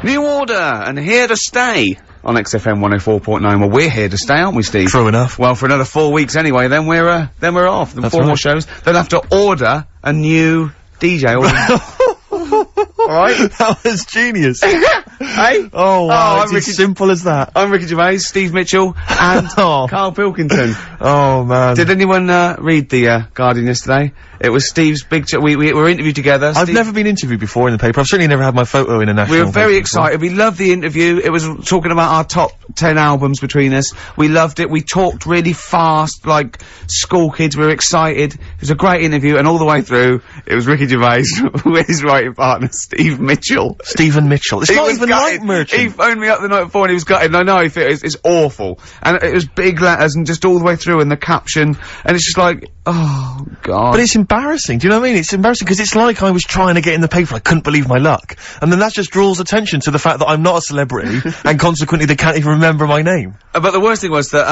New Order, and Here to Stay on XFM 104.9. Well, we're here to stay, aren't we, Steve? True enough. Well, for another 4 weeks anyway, then we're off. Then That's four right. more shows. They'll have to order a new DJ. Alright? That was genius. Hey? Oh, wow, I'm it's as simple as that. I'm Ricky Gervais, Steve Mitchell, and Oh. Carl Pilkington. Oh, man. Did anyone, read the, Guardian yesterday? It was Steve's big we were interviewed together. I've never been interviewed before in the paper. I've certainly never had my photo in a national We were very paper excited. We loved the interview. It was talking about our top 10 albums between us. We loved it. We talked really fast, like school kids. We were excited. It was a great interview, and all the way through, it was Ricky Gervais with his writing partner, Steve Mitchell. Stephen Mitchell. It's He not was even gutted. like Merchant. He phoned me up the night before and he was gutted. I know, it's awful. And it was big letters and just all the way through, and the caption, and it's just like, oh, God. But it's embarrassing. Do you know what I mean? It's embarrassing because it's like I was trying to get in the paper. I couldn't believe my luck. And then that just draws attention to the fact that I'm not a celebrity and consequently they can't even remember my name. But the worst thing was that,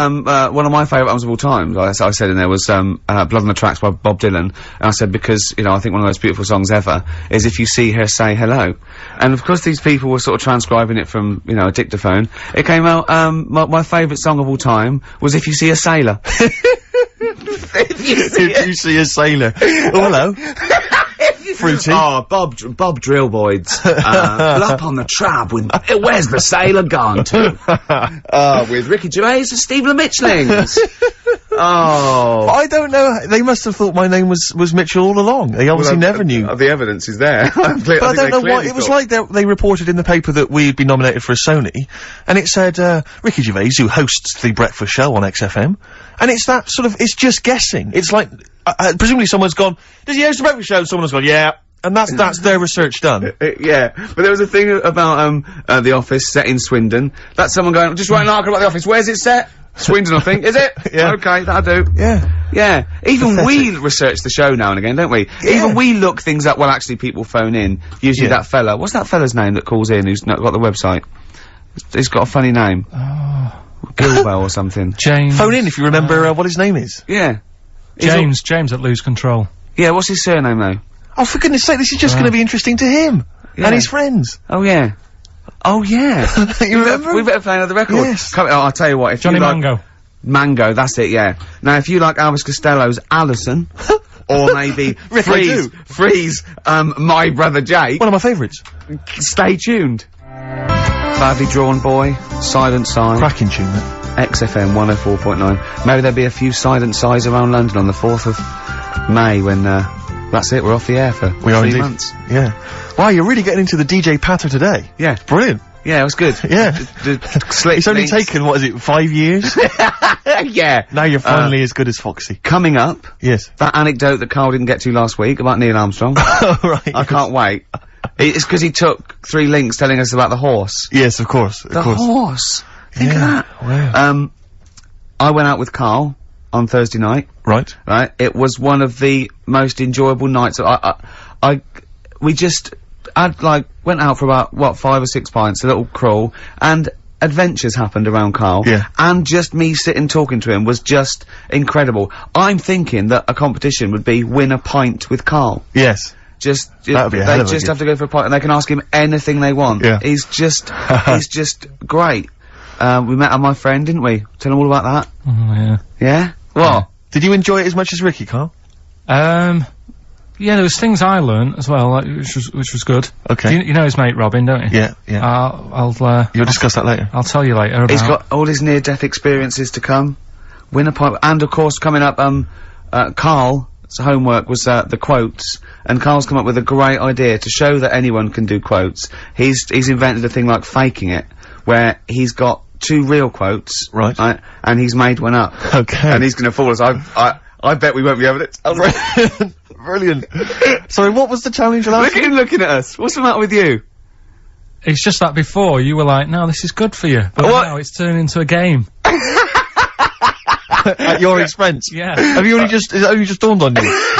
one of my favourite albums of all time, I said in there, was, Blood on the Tracks by Bob Dylan. And I said, because, you know, I think one of the most beautiful songs ever is If You See Her, Say Hello. And of course these people were sort of transcribing it from, you know, a dictaphone. It came out, my favourite song of all time was If You See a Sailor. If you see a sailor. Oh, hello. Fruity. Oh, Bob Drillboyd's, up on the trap with, where's the sailor gone to? With Ricky Gervais and Steve Mitchellings. Oh. I don't know. They must have thought my name was Mitchell all along. They obviously never knew. The evidence is there. But I don't know why. It was like they reported in the paper that we'd been nominated for a Sony, and it said, Ricky Gervais, who hosts The Breakfast Show on XFM, and it's that sort of, it's just guessing. It's like, presumably someone's gone, does he host The Breakfast Show? And someone's gone, yeah. And that's their research done. Yeah. But there was a thing about, The Office set in Swindon. That's someone going, just write an article about The Office. Where's it set? Swindon, I think. Is it? Yeah. Okay, that'll do. Yeah. Yeah. Even we research the show now and again, don't we? Yeah. Even we look things up. Well, actually, people phone in. Usually that fella. What's that fella's name that calls in who's not got the website? He's got a funny name. Oh. Gilwell or something. James. Phone in if you remember what his name is. Yeah. James at Lose Control. Yeah, what's his surname though? Oh, for goodness sake, this is just gonna be interesting to him. Yeah. And his friends. Oh yeah. Oh yeah. You remember? We better play another record. Yes. I'll tell you what, if Johnny you like Mango. Mango, that's it, yeah. Now, if you like Elvis Costello's Alison, or maybe Rick, I do. Freeze, My Brother Jake, One of my favourites. stay tuned. Badly Drawn Boy, Silent Sigh, Cracking tune, that. XFM 104.9. Maybe there'll be a few silent sighs around London on the 4th of May when, that's it, we're off the air for We are 3 indeed. months. Yeah. Wow, you're really getting into the DJ patter today. Yeah. Brilliant. Yeah, it was good. Yeah. Slick It's only links. taken, what is it, 5 years? Yeah. Now you're finally as good as Foxy. Coming up, Yes. that anecdote that Carl didn't get to last week about Neil Armstrong. Oh, right. I can't wait. It's because he took 3 links telling us about the horse. Yes, of course. Of The course. horse! Think Yeah, of that. wow. I went out with Carl on Thursday night, Right. right? It was one of the most enjoyable nights. I'd like, went out for about, what, 5 or 6 pints, a little crawl, and adventures happened around Carl. Yeah. And just me sitting talking to him was just incredible. I'm thinking that a competition would be win a pint with Carl. Yes. That'd be a hell they of a just gig. have to go for a pint and they can ask him anything they want. Yeah. He's just great. We met my friend, didn't we? Tell him all about that. Oh, yeah. Yeah? What? Did you enjoy it as much as Ricky, Carl? Yeah, there was things I learned as well, like, which was good. Okay. You know his mate Robin, don't you? Yeah, yeah. I'll You'll discuss that later. I'll tell you later about. He's got all his near-death experiences to come. Win a pint, and of course coming up, Carl's homework was, the quotes, and Carl's come up with a great idea to show that anyone can do quotes. He's invented a thing like faking it, where he's got 2 real quotes. Right. And he's made one up. Okay. And he's gonna fool us. I bet we won't be able to tell. Brilliant. Sorry, what was the challenge last Look at him looking at us. What's the matter with you? It's just that before you were like, no, this is good for you, but What? now it's turned into a game. At your expense? Yeah. Have you only just, has it only just dawned on you?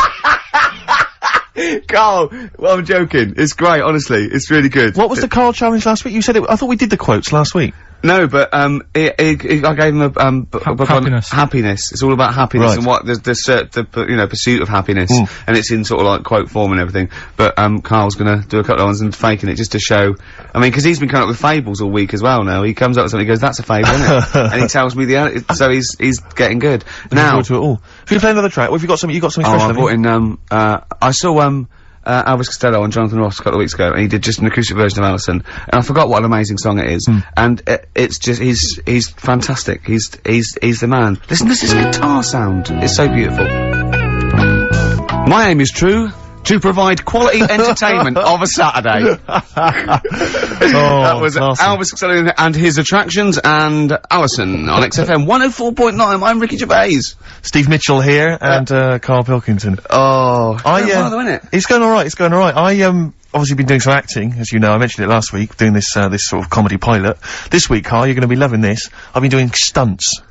Carl, well, I'm joking. It's great, honestly. It's really good. What was the Carl challenge last week? You said it, I thought we did the quotes last week. No, but I gave him a book Happiness. on happiness. It's all about happiness and what the you know, pursuit of happiness, and it's in sort of like quote form and everything. But Carl's gonna do a couple of ones and faking it just to show. I mean, because he's been coming up with fables all week as well. Now he comes up with something, he goes, "That's a fable, isn't it?" And he tells me so he's getting good now. To it all. If you play another track, what have you got? You got something special? I brought in I saw Elvis Costello and Jonathan Ross a couple of weeks ago, and he did just an acoustic version of Alison, and I forgot what an amazing song it is, and it's just, he's fantastic, he's the man. Listen to this guitar sound, it's so beautiful. My aim is true, to provide quality entertainment of a Saturday. That was Elvis Costello and his attractions, and Alison on XFM 104.9. I'm Ricky Gervais. Steve Mitchell here, and Carl Pilkington. Oh, it's going alright, it's going alright. I obviously been doing some acting, as you know, I mentioned it last week, doing this this sort of comedy pilot. This week, Carl, you're gonna be loving this. I've been doing stunts.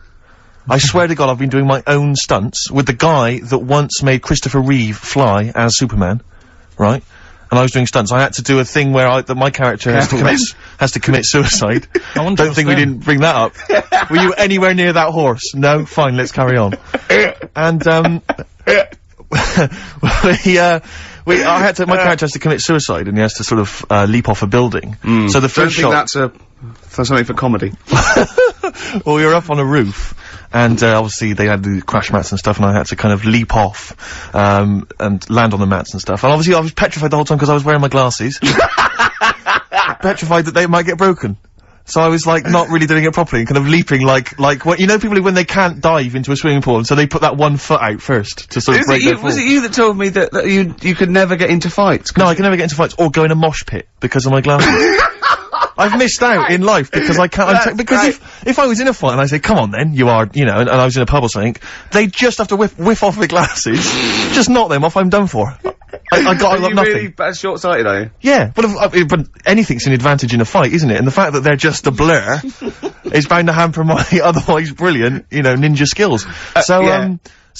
I swear to God, I've been doing my own stunts with the guy that once made Christopher Reeve fly as Superman, right? And I was doing stunts. I had to do a thing where my character has to commit suicide. Don't think we didn't bring that up. Were you anywhere near that horse? No? Fine, let's carry on. And, my character has to commit suicide, and he has to sort of, leap off a building. So the first shot. That's something for comedy. Well, we were up on a roof, and obviously they had the crash mats and stuff, and I had to kind of leap off, and land on the mats and stuff. And obviously I was petrified the whole time because I was wearing my glasses. Petrified that they might get broken. So I was like not really doing it properly, and kind of leaping like what, you know, people when they can't dive into a swimming pool, and so they put that one foot out first to sort of break their fall. Was it you that told me that you could never get into fights? No, I can never get into fights or go in a mosh pit because of my glasses. I've missed out in life because I can't, because if I was in a fight and I say, come on then, you are, you know, and I was in a pub or something, they just have to whiff off the glasses, just knock them off, I'm done for. I got nothing. Really short-sighted, are you? Yeah, but anything's an advantage in a fight, isn't it? And the fact that they're just a blur is bound to hamper my otherwise brilliant, you know, ninja skills. So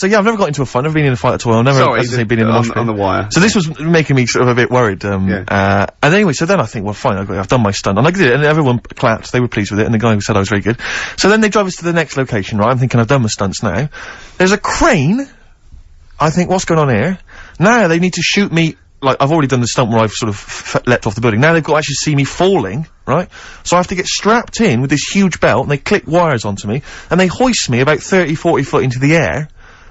yeah, I've never got into a fight, I've never been in a fight at all, I've never, as I say, been in the mosh pit. On the wire. So this was making me sort of a bit worried, and anyway, so then I think, well fine, I've done my stunt, and I did it, and everyone clapped, they were pleased with it, and the guy who said I was very good. So then they drive us to the next location, right, I'm thinking I've done my stunts now. There's a crane, I think, what's going on here? Now they need to shoot me, like, I've already done the stunt where I've sort of leapt off the building, now they've got to actually see me falling, right? So I have to get strapped in with this huge belt, and they click wires onto me, and they hoist me about 30-40 foot into the air,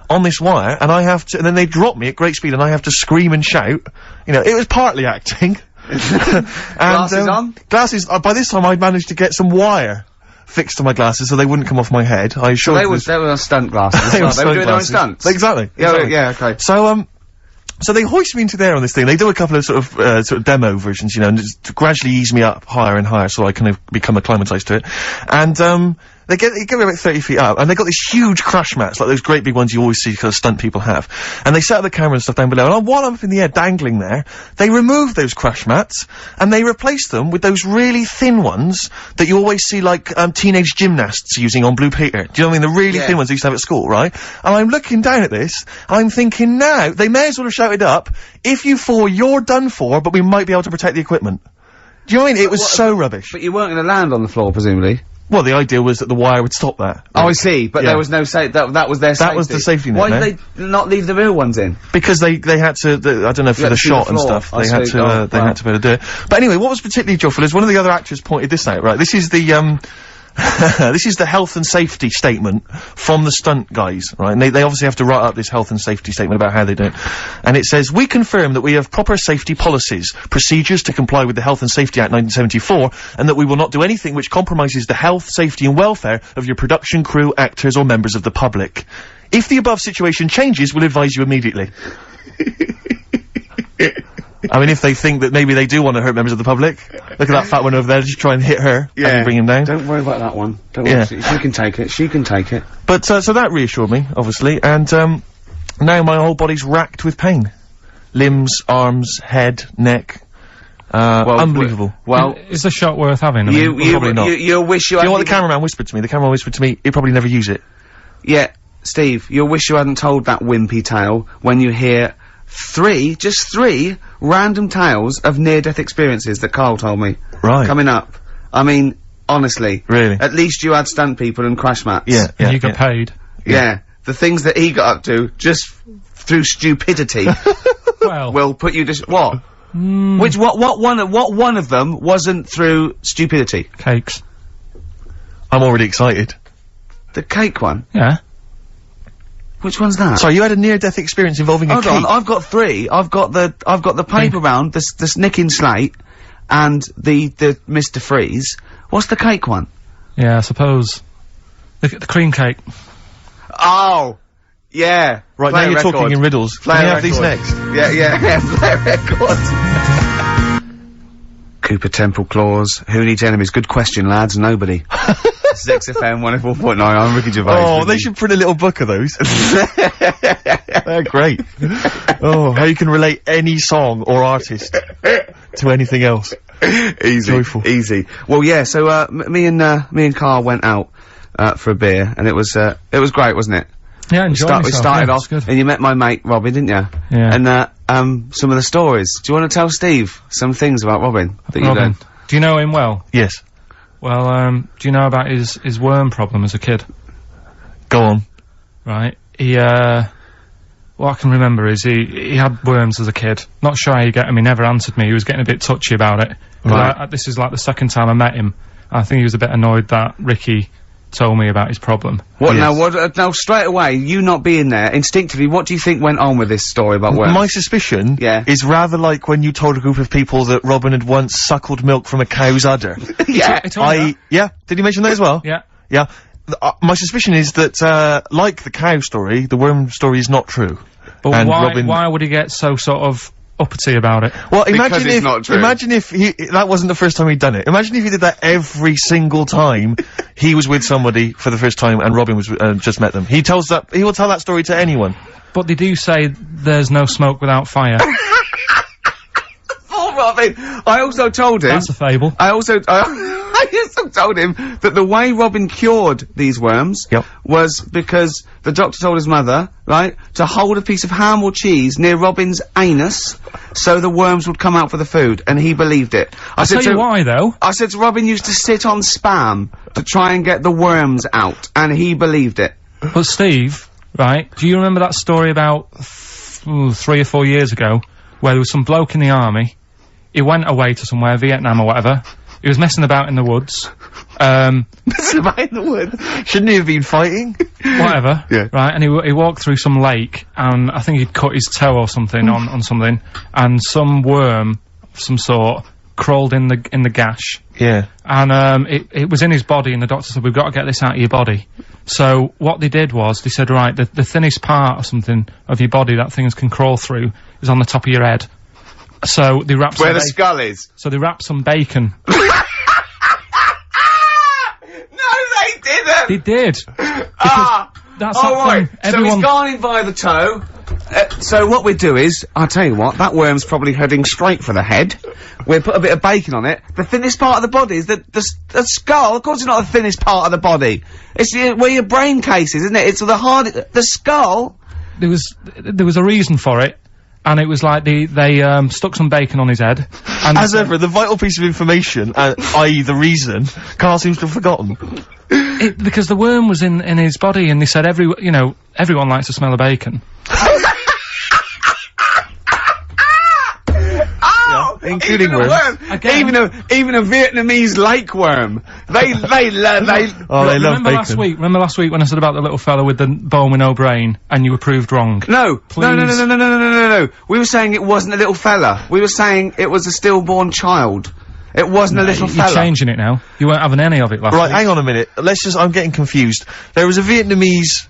on this wire, and I have to, and then they drop me at great speed, and I have to scream and shout. You know, it was partly acting. And, glasses on? Glasses, by this time I'd managed to get some wire fixed to my glasses so they wouldn't come off my head. I assured they were stunt glasses. They were doing their own stunts. Exactly. Yeah, okay. So they hoist me into there on this thing. They do a couple of sort of demo versions, you know, and just gradually ease me up higher and higher so I kind of become acclimatized to it. And, they get me about 30 feet up, and they got these huge crash mats, like those great big ones you always see kind of stunt people have. And they set up the camera and stuff down below, and while I'm up in the air dangling there, they remove those crash mats, and they replace them with those really thin ones that you always see, like, teenage gymnasts using on Blue Peter. Do you know what I mean? The really thin ones they used to have at school, right? And I'm looking down at this, and I'm thinking now, they may as well have shouted up, if you fall, you're done for, but we might be able to protect the equipment. Do you know what I mean? It was so rubbish. But you weren't gonna land on the floor, presumably? Well, the idea was that the wire would stop that. Right? Oh, I see, but there was no that was their safety. That was the safety net. Why did they not leave the real ones in? Because they had to, I don't know, for the shot and stuff, they had to be able to do it. But anyway, what was particularly joyful is one of the other actors pointed this out, right? This is the, this is the health and safety statement from the stunt guys, right? And they obviously have to write up this health and safety statement about how they do it. And it says, we confirm that we have proper safety policies, procedures to comply with the Health and Safety Act 1974, and that we will not do anything which compromises the health, safety and welfare of your production crew, actors or members of the public. If the above situation changes, we'll advise you immediately. I mean, if they think that maybe they do want to hurt members of the public, look at that fat one over there, just try and hit her and bring him down. Don't worry about that one. Don't worry. She can take it. She can take it. But, so that reassured me, obviously, and, now my whole body's racked with pain. Limbs, arms, head, neck. Unbelievable. Well, is the shot worth having? I mean, probably not. You'll wish you Do you know what the cameraman whispered to me? The cameraman whispered to me, he'd probably never use it. Yeah, Steve, you'll wish you hadn't told that wimpy tale when you hear just three random tales of near-death experiences that Carl told me. Right. Coming up. I mean, Honestly. Really? At least you had stunt people and crash mats. Yeah, And you got paid. Yeah. The things that he got up to, just through stupidity, Well. will put you just, what? What one of them wasn't through stupidity? Cakes. I'm already excited. The cake one? Yeah. Which one's that? Sorry, you had a near-death experience involving a cake? Hold on, I've got 3. I've got the paper round, the nicking slate, and the Mr. Freeze. What's the cake one? Yeah, I suppose. The cream cake. Oh! Yeah. Right, Play now a you're record. talking in riddles. Play Can a you have these record. next? Yeah, play a record. Cooper Temple Claws. Who needs enemies? Good question, lads. Nobody. This is XFM 104.9. I'm Ricky Gervais. Oh, they should print a little book of those. They're great. Oh, how you can relate any song or artist to anything else. Easy. Joyful. Easy. Well, yeah, so, me and Carl went out, for a beer, and it was great, wasn't it? Yeah, I enjoyed We myself. started Yeah, off, it's good. and you met my mate, Robin, didn't you? Yeah. And, some of the stories. Do you want to tell Steve some things about Robin that you Robin, learned? do you know him well? Yes. Well, do you know about his worm problem as a kid? Go on. Right. He, what I can remember is he had worms as a kid. Not sure how you get him. He never answered me. He was getting a bit touchy about it. Right. This is like the second time I met him. I think he was a bit annoyed that Ricky told me about his problem. What Yes. now? Now straight away, you not being there, instinctively, what do you think went on with this story about worms? My suspicion Yeah. is rather like when you told a group of people that Robin had once suckled milk from a cow's udder. Yeah. He told me that. Yeah, did he mention that as well? Yeah. Yeah. My suspicion is that, like the cow story, the worm story is not true. But And why Robin- why would he get so sort of uppity about it? Well, Because imagine it's if, not true. imagine if that wasn't the first time he'd done it. Imagine if he did that every single time he was with somebody for the first time and Robin was, just met them. He will tell that story to anyone. But they do say there's no smoke without fire. Oh, Robin! I also told him. That's a fable. I also told him that the way Robin cured these worms Yep. was because the doctor told his mother, right, to hold a piece of ham or cheese near Robin's anus so the worms would come out for the food, and he believed it. I'll tell you why, though. I said to Robin used to sit on spam to try and get the worms out, and he believed it. But Steve, right, do you remember that story about 3 or 4 years ago where there was some bloke in the army? He went away to somewhere, Vietnam or whatever. He was messing about in the woods. Messing about in the woods. Shouldn't he have been fighting? Whatever. Yeah. Right, and he walked through some lake, and I think he'd cut his toe or something on something, and some worm of some sort crawled in the gash. Yeah. And, it was in his body, and the doctor said, we've got to get this out of your body. So, what they did was, they said, right, the thinnest part or something of your body that things can crawl through is on the top of your head. So, they wrapped Where the skull is. So they wrapped some bacon. No, they didn't! They did. Ah! That's Oh, that right. thing. So Everyone. he's gone in via the toe. So what we do is, I'll tell you what, that worm's probably heading straight for the head. We'll put a bit of bacon on it. The thinnest part of the body is the skull. Of course it's not the thinnest part of the body. It's where your brain case is, isn't it? It's the skull. There was a reason for it. And it was like they stuck some bacon on his head. And As ever, the vital piece of information, i.e. the reason, Carl seems to have forgotten. because the worm was in his body, and they said everyone likes the smell of bacon. Oh, including even a worms. worm. Again. Even a Vietnamese lake worm. They Oh, they love Remember bacon. Remember last week when I said about the little fella with the bone with no brain, and you were proved wrong? No, Please. no. We were saying it wasn't a little fella. We were saying it was a stillborn child. It wasn't a little You're fella. changing it now. You weren't having any of it last Right, week. hang on a minute. I'm getting confused. There was a Vietnamese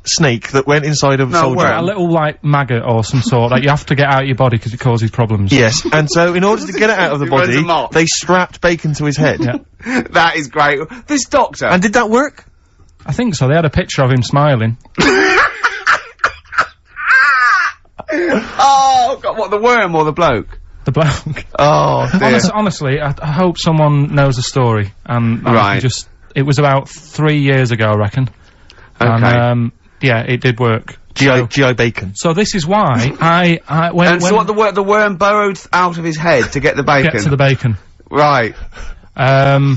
snake that went inside of a soldier. worm. A little, like, maggot or some sort that you have to get out of your body because it causes problems. Yes, and so in order to get it out of the He runs body, amok. they strapped bacon to his head. Yeah. That is great. This doctor. And did that work? I think so. They had a picture of him smiling. Oh, God, what, the worm or the bloke? The bloke. Oh, dear. Honestly, I hope someone knows the story. And Right. it was about 3 years ago, I reckon. Okay. And, yeah, it did work. GI bacon. So this is why when So what, the worm burrowed out of his head to get the bacon? get to the bacon. Right. That's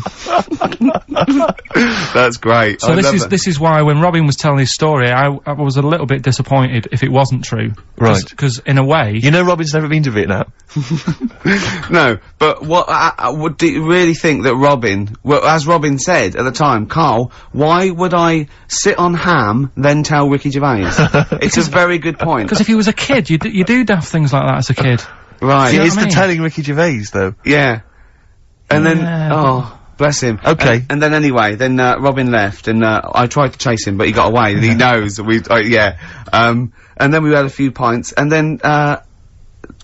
great. So this is why when Robin was telling his story, I was a little bit disappointed if it wasn't true. Right. Because in a way... You know Robin's never been to Vietnam. No, but what do you really think that Robin, well, as Robin said at the time, Carl, why would I sit on ham, then tell Ricky Gervais? It's a very good point. Because if he was a kid, you do daft things like that as a kid. Right. It's the telling Ricky Gervais, though. Yeah. And then, oh, bless him. Okay. And then anyway, then, Robin left, and, I tried to chase him, but he got away, and he knows that yeah. And then we had a few pints, and then,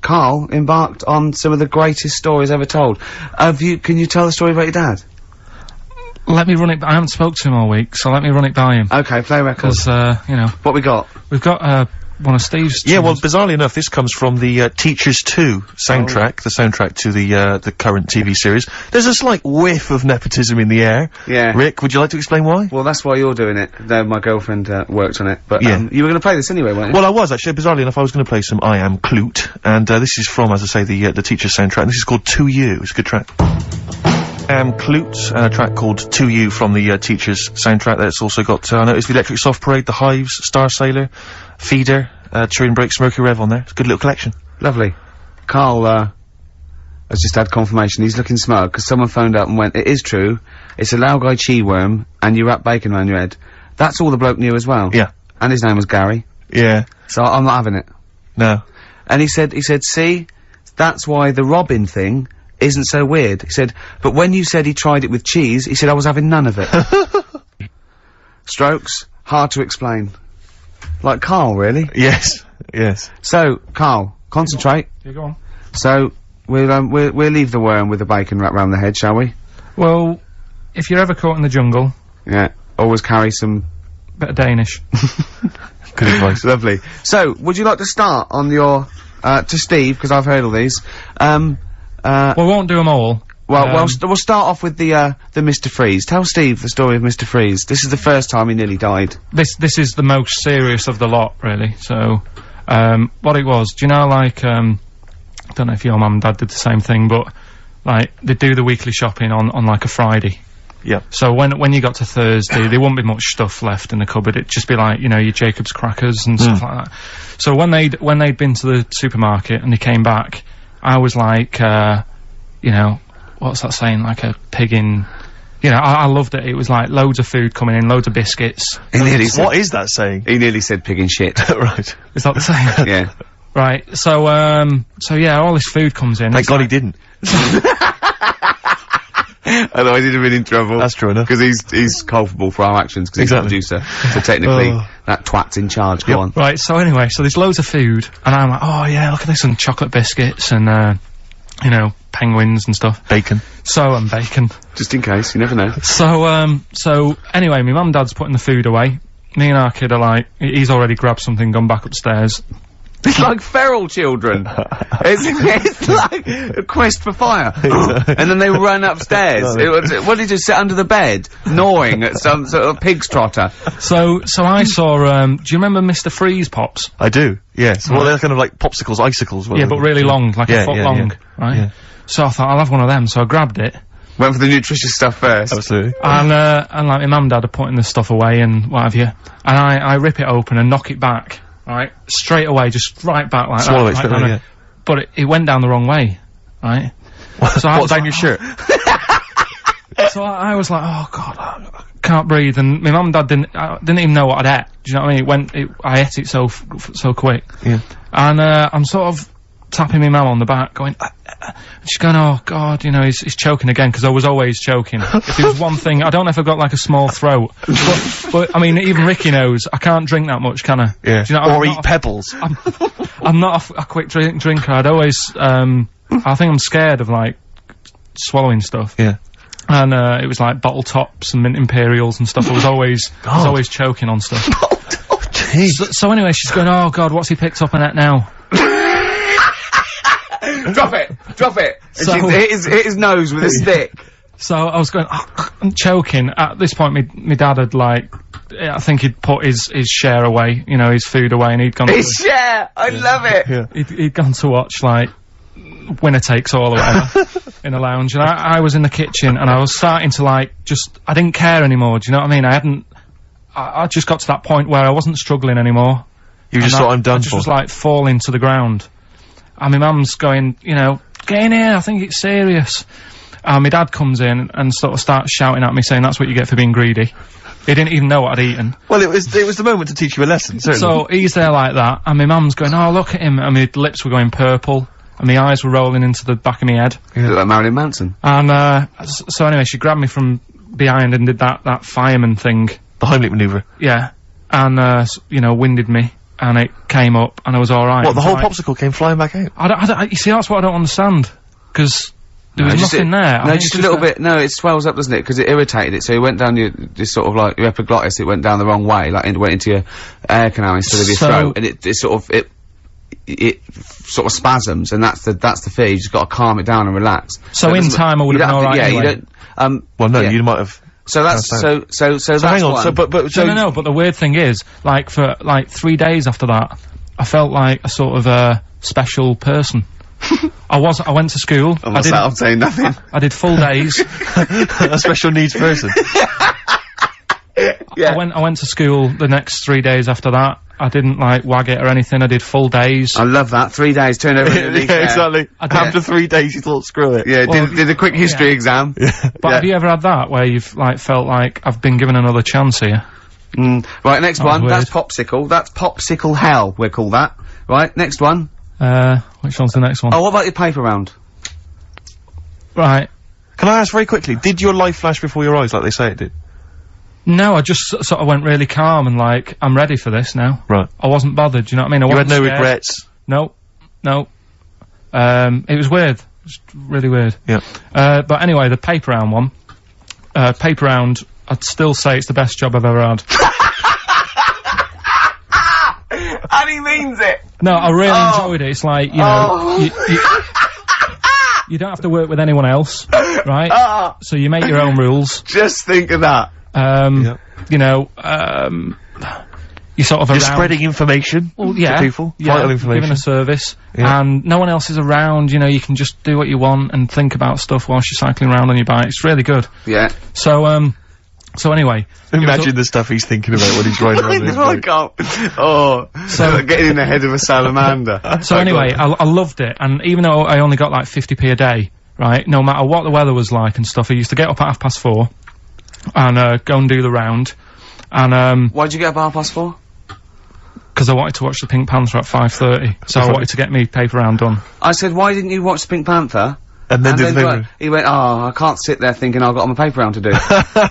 Carl embarked on some of the greatest stories ever told. Can you tell the story about your dad? Let me run it, I haven't spoke to him all week, so let me run it by him. Okay, play record. Because, you know. What we got? We've got, one of Steve's... Yeah, well, bizarrely enough, this comes from the, Teachers 2 soundtrack, the soundtrack to the current TV series. There's a slight whiff of nepotism in the air. Yeah. Rick, would you like to explain why? Well, that's why you're doing it. My girlfriend, worked on it. But, Yeah. you were gonna play this anyway, weren't you? Well, I was, actually. Bizarrely enough, I was gonna play some I Am Clute, and, this is from, as I say, the Teachers soundtrack, and this is called To You. It's a good track. I Am Clute, and a track called To You from the, Teachers soundtrack. That's also got, I noticed the Electric Soft Parade, The Hives, Star Sailor, Feeder, Turin Breaks, Mercury Rev on there. It's a good little collection. Lovely. Carl, has just had confirmation. He's looking smug, because someone phoned up and went, it is true, it's a Laogai chi worm, and you wrap bacon around your head. That's all the bloke knew as well. Yeah. And his name was Gary. Yeah. So I'm not having it. No. And he said, see, that's why the Robin thing isn't so weird. He said, but when you said he tried it with cheese, he said I was having none of it. Strokes, hard to explain. Like Carl, really? Yes. Yes. So, Carl, concentrate. Yeah, go on. So, we'll leave the worm with the bacon wrapped round the head, shall we? Well, if you're ever caught in the jungle... Yeah, always carry some... bit of Danish. Good advice. Lovely. So, would you like to start on your, to Steve, because I've heard all these, we won't do them all. Well, we'll start off with the Mr. Freeze. Tell Steve the story of Mr. Freeze. This is the first time he nearly died. This is the most serious of the lot, really. So, what it was, do you know, like, I don't know if your mum and dad did the same thing, but, like, they do the weekly shopping on like, a Friday. Yeah. So when you got to Thursday, there wouldn't be much stuff left in the cupboard. It'd just be like, you know, your Jacob's crackers and stuff like that. So when they'd been to the supermarket and they came back, I was like, you know, what's that saying? Like a pig in... You know, I loved it. It was like loads of food coming in, loads of biscuits. What is that saying? He nearly said pig and shit. Right. Is that the saying? Yeah. Right. So yeah, all this food comes in. Thank God he didn't. Otherwise he'd have been in trouble. That's true enough. Because he's culpable for our actions, because he's the producer. So technically, that twat's in charge. Go on. Right, so anyway, so there's loads of food, and I'm like, oh yeah, look at this, and chocolate biscuits, and, you know, penguins and stuff. Bacon. And bacon. Just in case, you never know. So anyway, my mum and dad's putting the food away. Me and our kid are like, he's already grabbed something, gone back upstairs. It's like feral children. it's like a quest for fire. And then they run upstairs. What did you sit under the bed, gnawing at some sort of pig's trotter? So I saw, do you remember Mr. Freeze Pops? I do, yes. Well, they're kind of like popsicles, icicles. Yeah, but really long, like a foot long, right? Yeah. So I thought, I'll have one of them, so I grabbed it. Went for the nutritious stuff first. Absolutely. And like, my mum and dad are putting the stuff away and what have you. And I rip it open and knock it back. Right, straight away, just right back like Swallow that. it straight away, yeah. But it went down the wrong way, right? So what, down your shirt? So I was like, oh god, I can't breathe, and my mum and dad didn't even know what I'd ate. Do you know what I mean? I ate it so quick. Yeah. And I'm sort of tapping my mum on the back, going, she's going, oh god, you know, he's choking again, because I was always choking. If there was one thing, I don't know if I've got like a small throat, but I mean, even Ricky knows, I can't drink that much, can I? Yeah. Do you know, or eat pebbles. I'm not a quick drinker, I'd always, I think I'm scared of like, swallowing stuff. Yeah. And, it was like bottle tops and mint imperials and stuff, I was always choking on stuff. So anyway, she's going, oh god, what's he picked up on that now? Drop it! So hit his nose with a stick. So I was going, I'm choking. At this point, my dad had like, I think he'd put his share away, you know, his food away, and he'd gone his share! I love it! Yeah. He'd gone to watch, like, winner takes all or whatever in the lounge, and I was in the kitchen, and I was starting to like I didn't care anymore. Do you know what I mean? I just got to that point where I wasn't struggling anymore. You just thought, I'm done for. I just was like falling to the ground, and my mum's going, you know, get in here, I think it's serious. And my dad comes in and sort of starts shouting at me, saying that's what you get for being greedy. He didn't even know what I'd eaten. Well, it was the moment to teach you a lesson, certainly. So he's there like that, and my mum's going, oh, look at him, and my lips were going purple, and my eyes were rolling into the back of my head. You look like Marilyn Manson. And, so anyway, she grabbed me from behind and did that fireman thing. The Heimlich manoeuvre. Yeah. And, you know, winded me, and it came up, and I was alright. What, the whole popsicle came flying back out? You see, that's what I don't understand, because there was nothing there. No, just a little bit. No, it swells up, doesn't it? Because it irritated it. So it went down this sort of like your epiglottis. It went down the wrong way, like it went into your air canal instead of your throat, and it sort of spasms, and that's the fear. You just got to calm it down and relax. So in time, I would have been alright. Yeah, anyway. you don't. Well, no, you might have. So that's so that's hang on. So, but no. But the weird thing is, like for like 3 days after that, I felt like a sort of special person. I went to school. I'm saying nothing. I did full days. A special needs person. Yeah. I went to school the next 3 days after that. I didn't like wag it or anything. I did full days. I love that. 3 days, turn over a leaf. Yeah, exactly. After 3 days, you thought, screw it. Yeah, well, did a quick history exam. But have you ever had that where you've like felt like I've been given another chance here? Right, next one. That's popsicle. That's popsicle hell. We'll call that. Right, next one. Which one's the next one? Oh, what about your paper round? Right. Can I ask very quickly, did your life flash before your eyes like they say it did? No, I just sort of went really calm and like, I'm ready for this now. Right. I wasn't bothered, do you know what I mean? You had no regrets? No. No. It was weird. It was really weird. Yeah. But anyway, the paper round one. Paper round, I'd still say it's the best job I've ever had. And he means it! No, I really enjoyed it. It's like, you know, you don't have to work with anyone else, right? So you make your own rules. Just think of that. You know, you sort of You're spreading information to people, vital information. Giving a service, and no one else is around, you know, you can just do what you want and think about stuff whilst you're cycling around on your bike. It's really good. Yeah. So anyway. Imagine the stuff he's thinking about when he's riding around his bike. So getting in the head of a salamander. So anyway, I loved it, and even though I only got like 50p a day, right, no matter what the weather was like and stuff, I used to get up at 4:30 and go and do the round. And why'd you get up at 4:30? Because I wanted to watch the Pink Panther at 5:30, so I wanted to get me paper round done. I said, why didn't you watch the Pink Panther? And then did the paper. He went, oh, I can't sit there thinking I've got my paper round to do.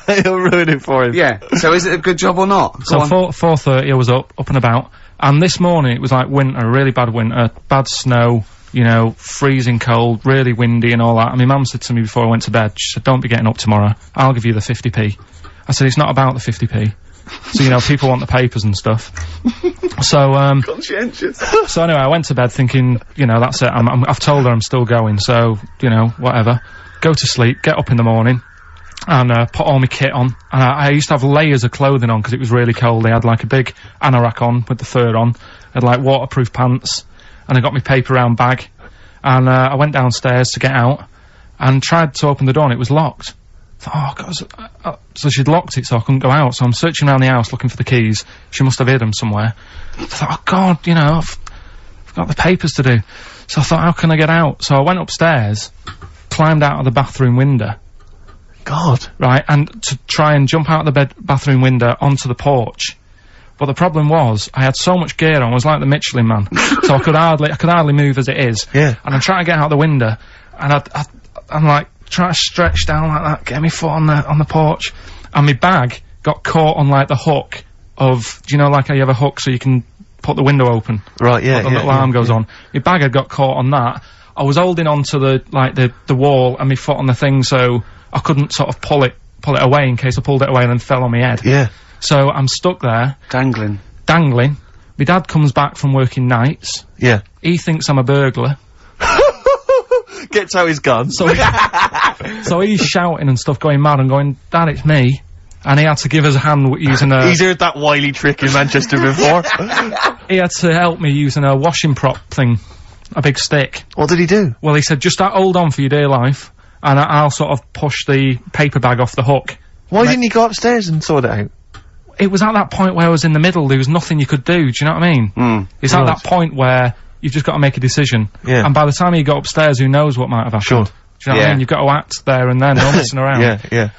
It'll ruin it for him. Yeah. So is it a good job or not? So 4:30 I was up and about, and this morning it was like winter, really bad winter, bad snow, you know, freezing cold, really windy and all that. And my mum said to me before I went to bed, she said, don't be getting up tomorrow, I'll give you the 50p. I said, it's not about the 50p. So, you know, people want the papers and stuff. So, conscientious. So anyway, I went to bed thinking, you know, that's it, I've told her I'm still going, so, you know, whatever. Go to sleep, get up in the morning, and, put all my kit on. And I used to have layers of clothing on because it was really cold. I had like a big anorak on with the fur on. I had like waterproof pants, and I got my paper round bag. And, I went downstairs to get out, and tried to open the door and it was locked. I thought, oh God, so she'd locked it so I couldn't go out, so I'm searching around the house looking for the keys. She must have hid them somewhere. I thought, oh God, you know, I've got the papers to do. So I thought, how can I get out? So I went upstairs, climbed out of the bathroom window. God. Right, and to try and jump out of the bathroom window onto the porch. But the problem was, I had so much gear on, I was like the Michelin Man. So I could hardly move as it is. Yeah. And I'm trying to get out the window, and I'm like, trying to stretch down like that, get my foot on the porch, and my bag got caught on like the hook of, do you know, like how you have a hook so you can put the window open? Right, yeah. The little arm goes on. My bag had got caught on that. I was holding on to the wall and my foot on the thing, so I couldn't sort of pull it away in case I pulled it away and then fell on my head. Yeah. So I'm stuck there. Dangling. My dad comes back from working nights. Yeah. He thinks I'm a burglar. Gets out his gun. So he's shouting and stuff, going mad and going, Dad, it's me. And he had to give us a hand using a... He's heard that wily trick in Manchester before. He had to help me using a washing prop thing. a big stick. What did he do? Well, he said, just hold on for your dear life, and I'll sort of push the paper bag off the hook. Why didn't he go upstairs and sort it out? It was at that point where I was in the middle, there was nothing you could do, do you know what I mean? It's at that point where you've just got to make a decision. Yeah. And by the time you got upstairs, who knows what might have happened. Sure. Do you know what I mean? You've got to act there and then, no messing around. Yeah.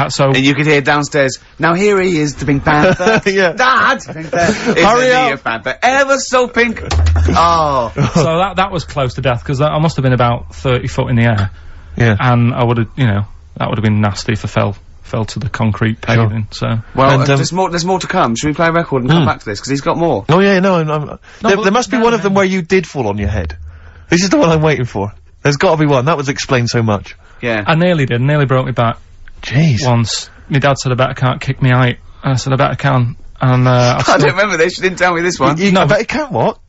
So... And you could hear downstairs, now here he is, the Pink Panther. Yeah. Dad! Hurry up! Panther, ever so pink. Oh. So that was close to death, because I must have been about 30 foot in the air. Yeah. And I would have, you know, that would have been nasty if I fell to the concrete paving, so... Well, and, there's more to come. Should we play a record and come back to this? Because he's got more. Oh yeah, no, there must be one of them where you did fall on your head. This is the one I'm waiting for. There's gotta be one. That would explain so much. Yeah. I nearly did. Nearly broke me back. Jeez. Once. My dad said I bet I can't kick me out. I said I bet I can. And, I don't remember this. You didn't tell me this one. I bet you can't what?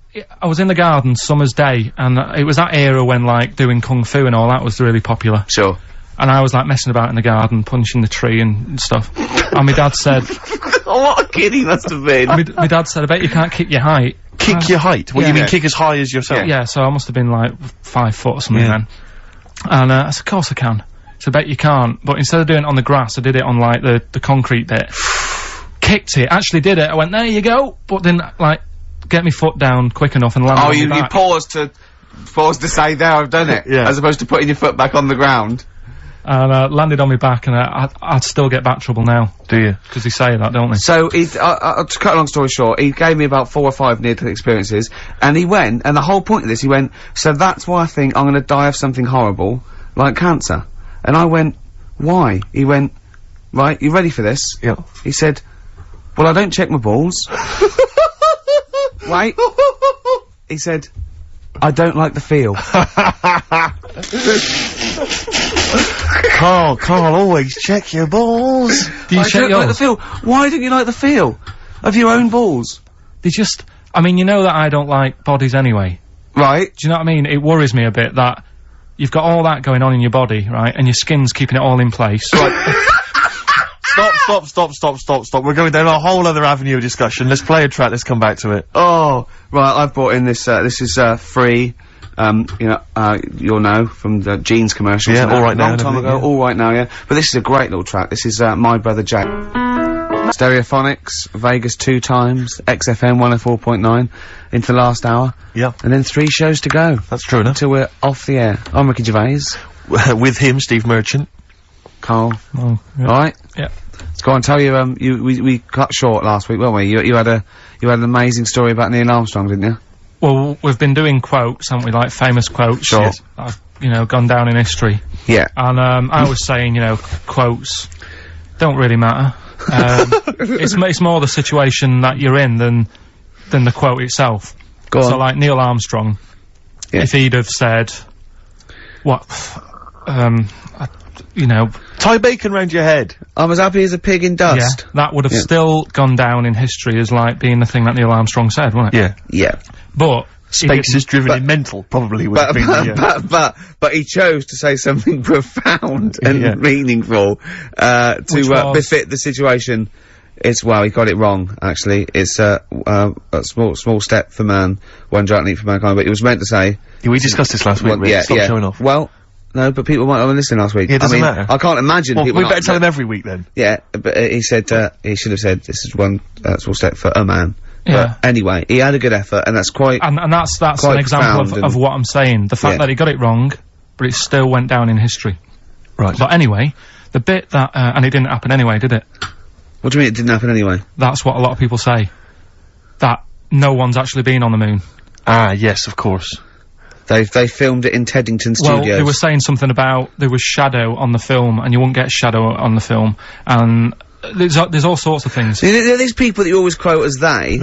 I was in the garden, summer's day, and it was that era when, like, doing kung fu and all that was really popular. Sure. And I was, like, messing about in the garden, punching the tree and stuff. And my dad said... What a kid he must have been. My dad said, I bet you can't kick your height. Kick your height? What, you mean kick as high as yourself? Yeah, so I must have been, like, 5 foot or something then. And I said, of course I can. So I bet you can't. But instead of doing it on the grass, I did it on, like, the concrete bit. Kicked it, actually did it. I went, there you go. But didn't, like, get my foot down quick enough and land on my back. You paused to say, there, I've done it. Yeah. As opposed to putting your foot back on the ground. And landed on my back, and I'd still get back trouble now. Do you? Because they say that, don't they? So, to cut a long story short, he gave me about 4 or 5 near-death experiences, and he went, and the whole point of this, he went, so that's why I think I'm gonna die of something horrible, like cancer. And I went, why? He went, right, you ready for this? Yeah. He said, well, I don't check my balls. Wait. He said, I don't like the feel. Carl, always check your balls. Do you check yours? Like the feel. Why don't you like the feel of your own balls? They just... I mean, you know that I don't like bodies anyway. Right. Do you know what I mean? It worries me a bit that you've got all that going on in your body, right? And your skin's keeping it all in place. Stop. We're going down a whole other avenue of discussion. Let's play a track, let's come back to it. Oh, right, I've brought in this, this is, free. You know, you'll know from the Jeans commercials. Yeah, All Right Now. Long time ago, All Right Now, yeah. But this is a great little track. This is, My Brother Jack. Stereophonics, Vegas 2 times, XFM 104.9, into the last hour. Yeah. And then 3 shows to go. That's true enough. Until we're off the air. I'm Ricky Gervais. With him, Steve Merchant. Carl. Oh, yeah. Alright? Yeah. Let's go on, tell you, we cut short last week, weren't we? You had an amazing story about Neil Armstrong, didn't you? Well, we've been doing quotes, haven't we? Like famous quotes. Sure. I've, you know, gone down in history. Yeah. And, I was saying, you know, quotes don't really matter. It's more the situation that you're in than the quote itself. Go on. So, like, Neil Armstrong, if he'd have said, what, you know... Tie bacon round your head. I'm as happy as a pig in dust. Yeah, that would have still gone down in history as, like, being the thing that Neil Armstrong said, wouldn't it? Yeah. Yeah. But... Space is driven in mental, probably would have been but he chose to say something profound and meaningful, to befit the situation. It's, well, he got it wrong, actually. It's, a small step for man, one giant leap for mankind, but he was meant to say... Yeah, we discussed this last week, Rick. Stop showing off. Well, no, but people might not have listened last week. Yeah, it doesn't matter. I can't imagine people we better tell him every week, then. Yeah, but he said, he should have said, this is one, small step for a man. Yeah. But anyway, he had a good effort, and that's quite... And that's an example of what I'm saying. The fact that he got it wrong, but it still went down in history. Right. But anyway, the bit that... and it didn't happen anyway, did it? What do you mean it didn't happen anyway? That's what a lot of people say. That no one's actually been on the moon. Ah, yes, of course. They filmed it in Teddington Studios. Well, they were saying something about there was shadow on the film, and you wouldn't get shadow on the film, and... There's all sorts of things. These people that you always quote as they...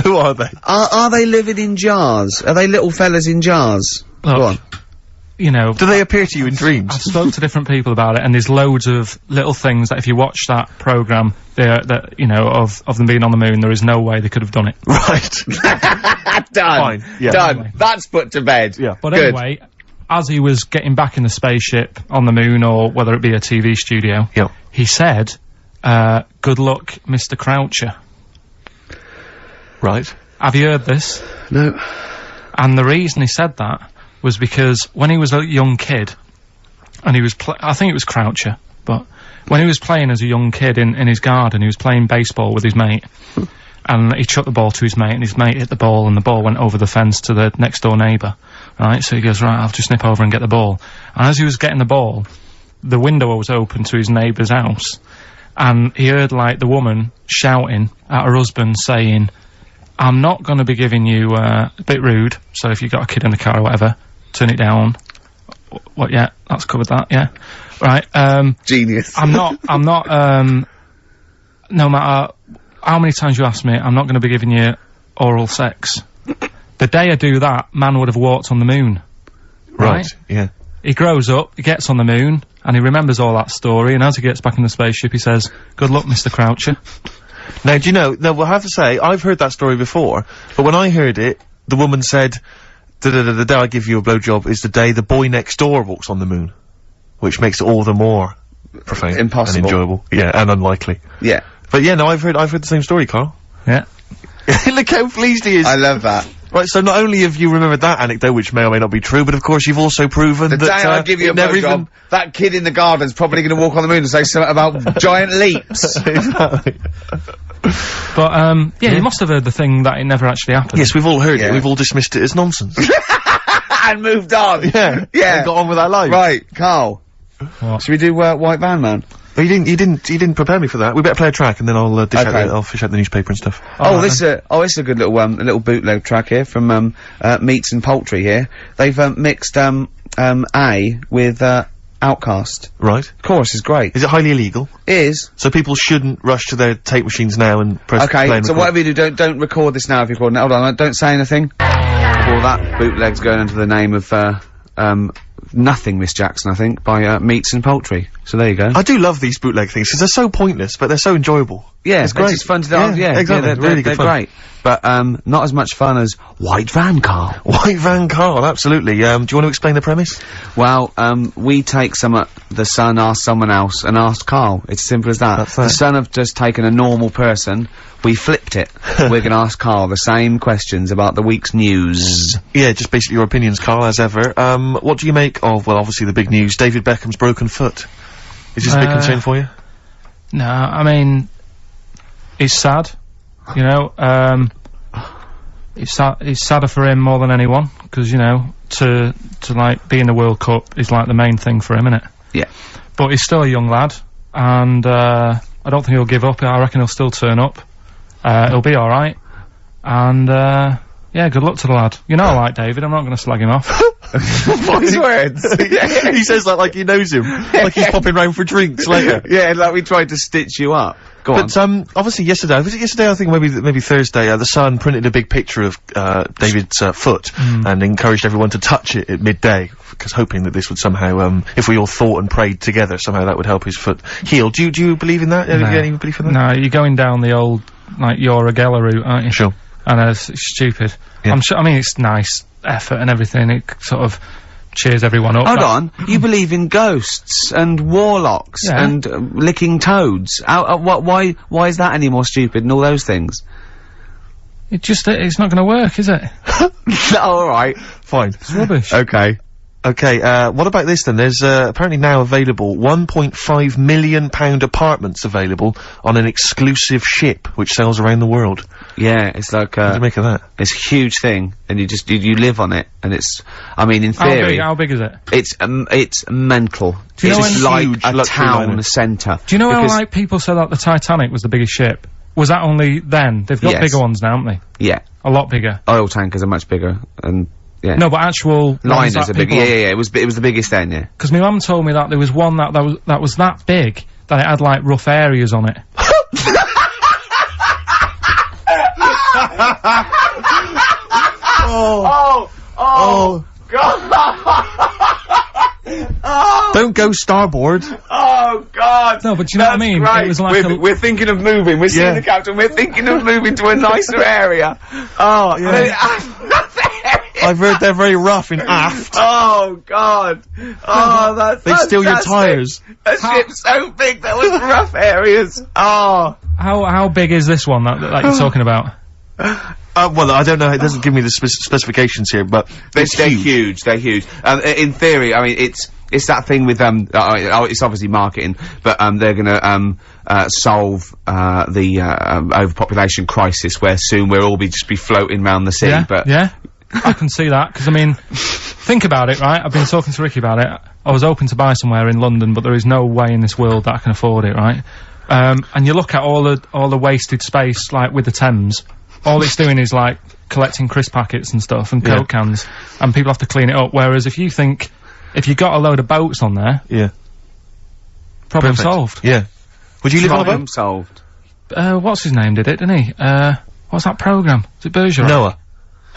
Who are they? Are they living in jars? Are they little fellas in jars? Look, Go on. You know... Do they appear to you in dreams? I've spoken to different people about it, and there's loads of little things that if you watch that programme, you know, of them being on the moon, there is no way they could have done it. Right. Done. Fine. Yeah. Done. Anyway. That's put to bed. Yeah. But Good. anyway, as he was getting back in the spaceship on the moon, or whether it be a TV studio, he said... good luck, Mr. Croucher. Right. Have you heard this? No. And the reason he said that was because when he was a young kid, and he was I think it was Croucher, but when he was playing as a young kid in his garden, he was playing baseball with his mate, and he chucked the ball to his mate, and his mate hit the ball, and the ball went over the fence to the next door neighbour, right? So he goes, right, I'll just nip over and get the ball. And as he was getting the ball, the window was open to his neighbour's house, and he heard, like, the woman shouting at her husband, saying, I'm not going to be giving you, a bit rude, so if you've got a kid in the car or whatever, turn it down. What, yeah, that's covered that, yeah. Right, Genius. I'm not, no matter how many times you ask me, I'm not going to be giving you oral sex. The day I do that, man would have walked on the moon. Right? Yeah. He grows up, he gets on the moon, and he remembers all that story, and as he gets back in the spaceship, he says, good luck, Mr. Croucher. Now, do you know, now, we'll have to say, I've heard that story before, but when I heard it, the woman said, the day I give you a blowjob is the day the boy next door walks on the moon. Which makes it all the more profane. Impossible. And enjoyable. Yeah, and unlikely. Yeah. But yeah, no, I've heard the same story, Carl. Yeah. Look how pleased he is. I love that. Right, so not only have you remembered that anecdote, which may or may not be true, but of course you've also proven The that, day I give you a blowjob, that kid in the garden's probably gonna walk on the moon and say something about giant leaps. Exactly. But, yeah, you must have heard the thing that it never actually happened. Yes, we've all heard it. We've all dismissed it as nonsense. And moved on. Yeah. Yeah. And got on with our lives. Right, Carl. What? Should we do, White Van Man? Oh, you didn't prepare me for that. We better play a track and then I'll, I'll fish out the newspaper and stuff. This is a good little, a little bootleg track here from, Meats and Poultry here. They've, mixed, A with, Outcast. Right. Chorus is great. Is it highly illegal? It is. So people shouldn't rush to their tape machines now and press play and Okay, so record. whatever you do, don't record this now if you're recording it. Hold on, don't say anything. Well, that bootleg's going under the name of, Nothing, Miss Jackson, I think, by, Meats and Poultry. So there you go. I do love these bootleg things, because they're so pointless, but they're so enjoyable. Yeah, it's great. It's fun to do. Yeah, exactly. They're great. But, not as much fun as White Van Carl. White Van Carl, absolutely. Do you want to explain the premise? Well, we take the Sun asked someone else and asked Carl. It's as simple as that. That's The Sun have just taken a normal person, we flipped it. We're gonna ask Carl the same questions about the week's news. Yeah, just basically your opinions, Carl, as ever. What do you make of, well, obviously the big news, David Beckham's broken foot? Is this a big concern for you? No, I mean, it's sad, you know, it's sadder for him more than anyone, because, you know, to like, be in the World Cup is, like, the main thing for him, innit? Yeah. But he's still a young lad, and, I don't think he'll give up. I reckon he'll still turn up. He'll be alright. And, yeah, good luck to the lad. You know I like David, I'm not gonna slag him off. Wise words. He says that like he knows him. Like he's popping round for drinks later. Yeah, like we tried to stitch you up. Go on. But, obviously yesterday, was it yesterday? I think maybe Thursday, the Sun printed a big picture of, David's, foot, and encouraged everyone to touch it at midday, because hoping that this would somehow, if we all thought and prayed together, somehow that would help his foot heal. Do you believe in that? No. Do you have any belief in that? No, you're going down the old, like, Yoragella route, aren't you? Sure. And it's stupid. Yeah. I'm sure, I mean, it's nice effort and everything, it sort of cheers everyone up. Hold on, you believe in ghosts and warlocks and licking toads. Why is that any more stupid than all those things? It's not gonna work, is it? Alright. Fine. It's rubbish. Okay. Okay, what about this then? There's, apparently now available £1.5 million apartments available on an exclusive ship which sails around the world. Yeah, it's like, what do you make of that? It's a huge thing, and you live on it, and it's, I mean, in theory. How big is it? It's mental. Do you know it's when like a town centre. Do you know how, like, people said that the Titanic was the biggest ship? Was that only then? They've got bigger ones now, haven't they? Yeah. A lot bigger. Oil tankers are much bigger, and, yeah. No, but actual liners are big. Yeah, it was the biggest then, yeah. Because my mum told me that there was one that was that big that it had, like, rough areas on it. Oh, God! Don't go starboard. Oh, God! No, but do you know what I mean? Right. It was like we're thinking of moving. We're seeing the captain. We're thinking of moving to a nicer area. Oh, yeah. I've heard they're very rough in aft. Oh, God. Oh, that's They steal your tyres. A ship's so big there was rough areas. Oh. How big is this one that you're talking about? Well, I don't know, it doesn't give me the specifications here, but they're huge. They're huge. In theory, I mean, it's that thing with, it's obviously marketing, but, they're gonna, solve, the, overpopulation crisis where soon we'll all just be floating around the sea, but... Yeah, I can see that, because I mean, think about it, right? I've been talking to Ricky about it. I was hoping to buy somewhere in London, but there is no way in this world that I can afford it, right? And you look at all the wasted space, like, with the Thames, all it's doing is, like, collecting crisp packets and stuff, and Coke cans, and people have to clean it up, whereas if you got a load of boats on there... Yeah. Problem solved. Yeah. Would you live on a boat? Problem solved. What's his name did it, didn't he? What's that programme? Is it Bergerac? Noah.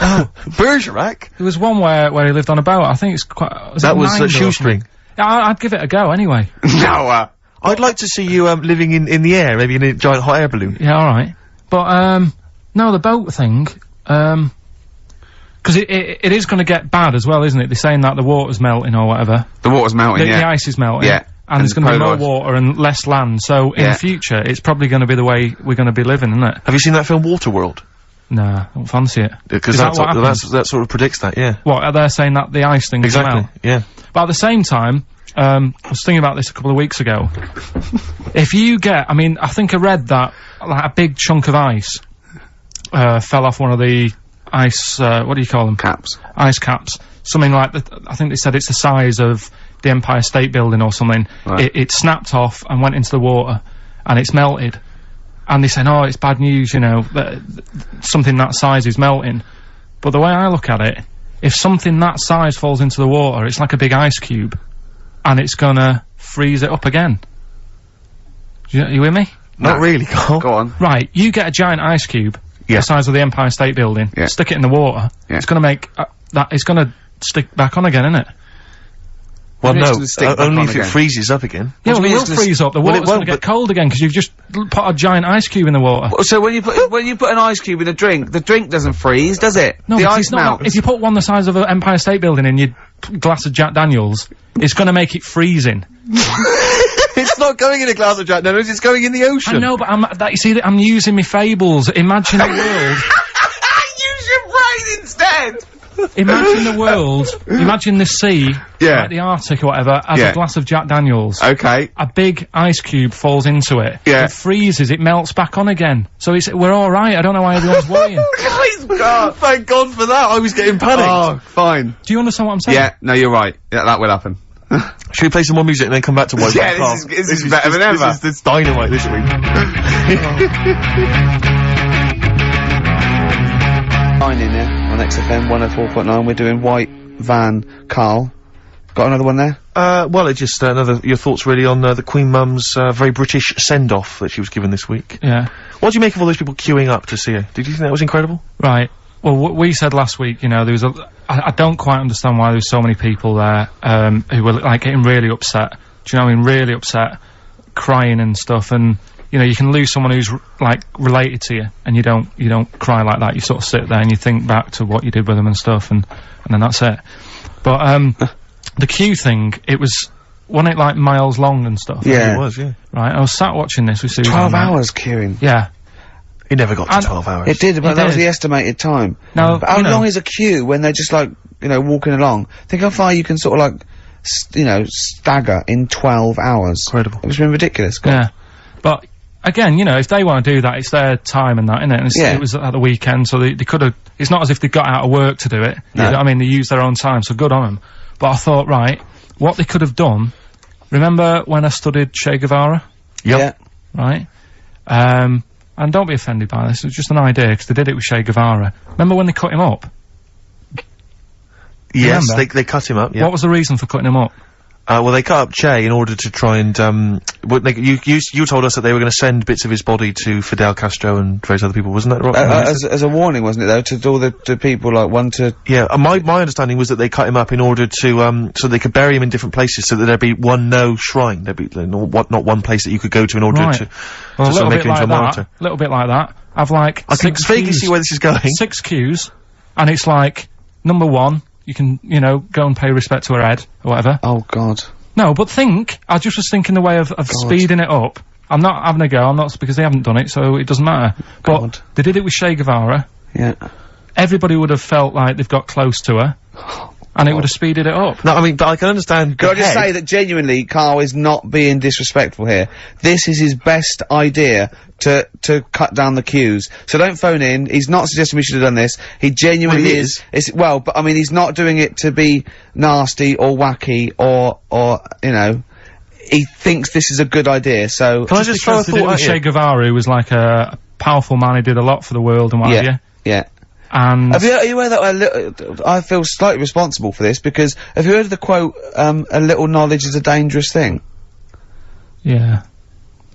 Oh, Bergerac? There was one where he lived on a boat, I think it's quite... That was Shoestring. Yeah, I'd give it a go, anyway. Noah! I'd like to see you, living in the air, maybe in a giant hot air balloon. Yeah, alright. But, no, the boat thing, because it is gonna get bad as well, isn't it? They're saying that the water's melting or whatever. The water's melting, The ice is melting. Yeah. And there's gonna be more water and less land, so in the future, it's probably gonna be the way we're gonna be living, isn't it? Have you seen that film Waterworld? Nah, I don't fancy it. Because that sort of predicts that, yeah. What, are they saying that the ice thing exactly, will melt? Yeah. But at the same time, I was thinking about this a couple of weeks ago. If you get, I mean, I think I read that, like, a big chunk of ice, fell off one of the ice, what do you call them? Caps. Ice caps. Something like I think they said it's the size of the Empire State Building or something. Right. It snapped off and went into the water, and it's melted. And they say, oh, it's bad news, you know, that something that size is melting. But the way I look at it, if something that size falls into the water, it's like a big ice cube, and it's gonna freeze it up again. You with me? Not really, Carl. Go on. Right, you get a giant ice cube, the size of the Empire State Building, stick it in the water, it's gonna make, it's gonna stick back on again, isn't it? Well, no, only if it freezes up again. Yeah, well, it will freeze up. The water's gonna get cold again, because you've just put a giant ice cube in the water. So when you put an ice cube in a drink, the drink doesn't freeze, does it? No, the ice melts. If you put one the size of an Empire State Building in your glass of Jack Daniels, it's gonna make it freezing. It's not going in a glass of Jack Daniels, it's going in the ocean. I know, but you see, I'm using my fables. Imagine a world... Use your brain instead! Imagine the world, imagine the sea, like the Arctic or whatever, as a glass of Jack Daniels. Okay. A big ice cube falls into it. Yeah. It freezes, it melts back on again. So we're alright, I don't know why everyone's worrying. God, thank God for that, I was getting panicked. Oh, fine. Do you understand what I'm saying? Yeah, no, you're right. Yeah, that will happen. Should we play some more music and then come back to White this is better than ever. This is dynamite this week. Fine in there on XFM 104.9. We're doing White Van Carl. Got another one there? Well, it's just your thoughts really on the Queen Mum's very British send-off that she was given this week. Yeah. What do you make of all those people queuing up to see her? Did you think that was incredible? Right. Well, we said last week, you know, there was I don't quite understand why there was so many people there, who were, like, getting really upset. Do you know what I mean? Really upset, crying and stuff, and, you know, you can lose someone who's, like, related to you, and you don't cry like that. You sort of sit there and you think back to what you did with them and stuff, and then that's it. But, the queue thing, wasn't it, like, miles long and stuff? Yeah. It was, yeah. Right, I was sat watching this with Susan. 12 hours queuing. Yeah. It never got to 12 hours. It did, but that was the estimated time. Now, but how long is a queue when they're just, like, you know, walking along? Think how far you can sort of, like, you know, stagger in 12 hours. Incredible. It's been ridiculous. Yeah. But, again, you know, if they want to do that, it's their time and that, innit? And it was at the weekend, so they could have... It's not as if they got out of work to do it. No. You know what I mean? They used their own time, so good on them. But I thought, right, what they could have done... Remember when I studied Che Guevara? Yep. Yeah. Right? And don't be offended by this, it was just an idea, because they did it with Che Guevara. Remember when they cut him up? Yes, they cut him up, yeah. What was the reason for cutting him up? Well, they cut up Che in order to try and, you told us that they were gonna send bits of his body to Fidel Castro and various other people, wasn't that right? As a warning, wasn't it, though, to all the people, like, one to... Yeah, my understanding was that they cut him up in order to, so they could bury him in different places, so that there'd be no shrine, there'd be, not one place that you could go to in order to sort of make him into a martyr. A little bit like that. I've, like, I can vaguely see where this is going. 6 queues, and it's like, number 1, you can, you know, go and pay respect to her head, or whatever. Oh, God. No, but I just was thinking the way of speeding it up. I'm not having a go, because they haven't done it, so it doesn't matter. God. But they did it with Che Guevara, Yeah. Everybody would have felt like they've got close to her. And it would have speeded it up. No, I mean, but I can understand. Can I just say that genuinely, Carl is not being disrespectful here. This is his best idea to cut down the queues. So don't phone in. He's not suggesting we should have done this. He genuinely is. Well, but I mean, he's not doing it to be nasty or wacky or you know. He thinks this is a good idea. So can I just throw a thought at you? Che Guevara, who was like a powerful man, he did a lot for the world and what have you. Yeah. And are you aware that I feel slightly responsible for this because have you heard of the quote, a little knowledge is a dangerous thing? Yeah.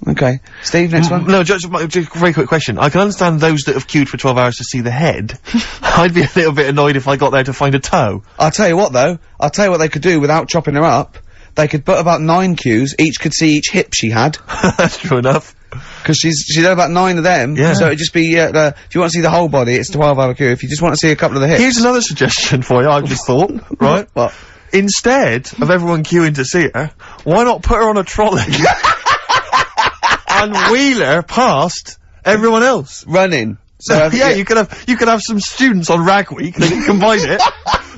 Okay. Steve, next one? No, just a very quick question. I can understand those that have queued for 12 hours to see the head. I'd be a little bit annoyed if I got there to find a toe. I'll tell you what though, they could do without chopping her up. They could put about 9 queues, each could see each hip she had. That's true enough. Because she's had about 9 of them, so it'd just be, if you want to see the whole body, it's a 12-hour queue. If you just want to see a couple of the hips. Here's another suggestion for you, I've just thought, right? What? Instead of everyone queuing to see her, why not put her on a trolley and wheel her past everyone else? Running. So yeah, you could have some students on Rag Week, they could combine it.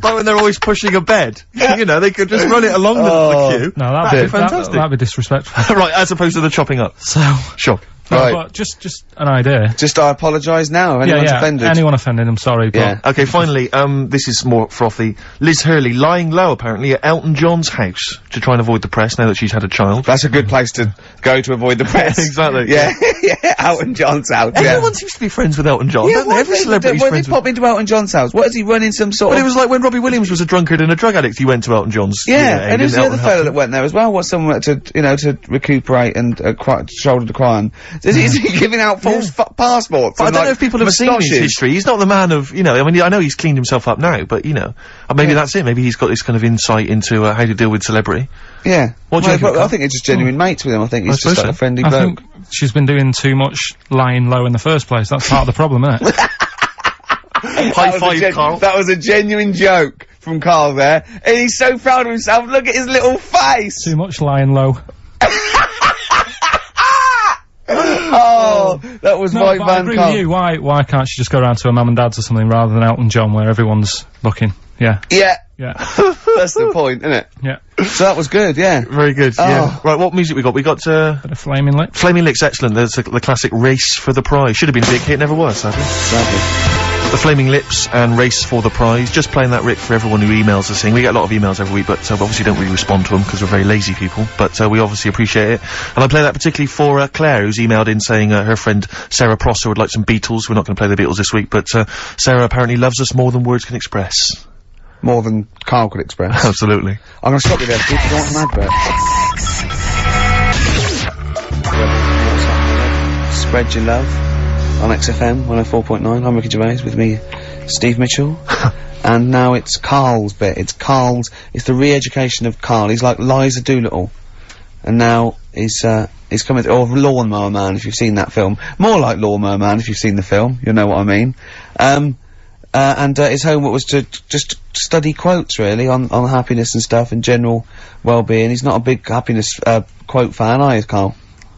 Like when they're always pushing a bed. You know, they could just run it along the queue. No, that'd be fantastic. That'd be disrespectful. Right, as opposed to the chopping up. So. Sure. No, right. But just an idea. Just I apologise now if anyone's offended. Anyone offended, I'm sorry, but... Yeah. Okay, finally, this is more frothy. Liz Hurley lying low, apparently, at Elton John's house to try and avoid the press now that she's had a child. That's a good place to go to avoid the press. Exactly. Yeah, yeah, Elton John's house, Everyone seems to be friends with Elton John, don't they? Every celebrity's When friends did he pop into Elton John's house? What is he running some sort But it was like when Robbie Williams was a drunkard and a drug addict, he went to Elton John's. Yeah, and who's the other fellow that went there as well? What's someone to, you know, to recuperate and, shoulder to cry on? Is he giving out false passports? But I don't know if people have seen his history. He's not the man of, you know, I mean, I know he's cleaned himself up now, but, you know, maybe that's it. Maybe he's got this kind of insight into, how to deal with celebrity. Yeah. What do you think? I think it's just genuine mates with him. I think he's just like a friendly bloke. I think she's been doing too much lying low in the first place. That's part of the problem, isn't it? High five, Carl. That was a genuine joke from Carl there. And he's so proud of himself. Look at his little face. Too much lying low. Oh, that was my man. I agree with you. Why can't she just go around to her mum and dad's or something rather than Elton John where everyone's looking? Yeah. Yeah. Yeah. That's the point, isn't it? Yeah. So that was good, yeah. Very good, yeah. Right, what music we got? We got, Bit of Flaming Lips. Flaming Lips, excellent. There's the classic Race for the Prize. Should have been a big hit, never was, sadly. The Flaming Lips and Race for the Prize. Just playing that, Rick, for everyone who emails us in. We get a lot of emails every week, but we obviously don't really respond to them because we're very lazy people, but we obviously appreciate it. And I play that particularly for Claire, who's emailed in saying her friend Sarah Prosser would like some Beatles. We're not going to play the Beatles this week, but Sarah apparently loves us more than words can express. More than Carl could express. Absolutely. I'm going to stop you there, Steve. You don't want an advert. Spread your love on XFM 104.9. I'm Ricky Gervais, with me, Steve Mitchell. And now it's Carl's bit. It's the re-education of Carl. He's like Liza Doolittle. And now he's coming, or Lawnmower Man, if you've seen that film. More like Lawnmower Man, if you've seen the film. You'll know what I mean. And his homework was to just study quotes, really, on happiness and stuff, and general well-being. He's not a big happiness, quote fan, are you, Carl?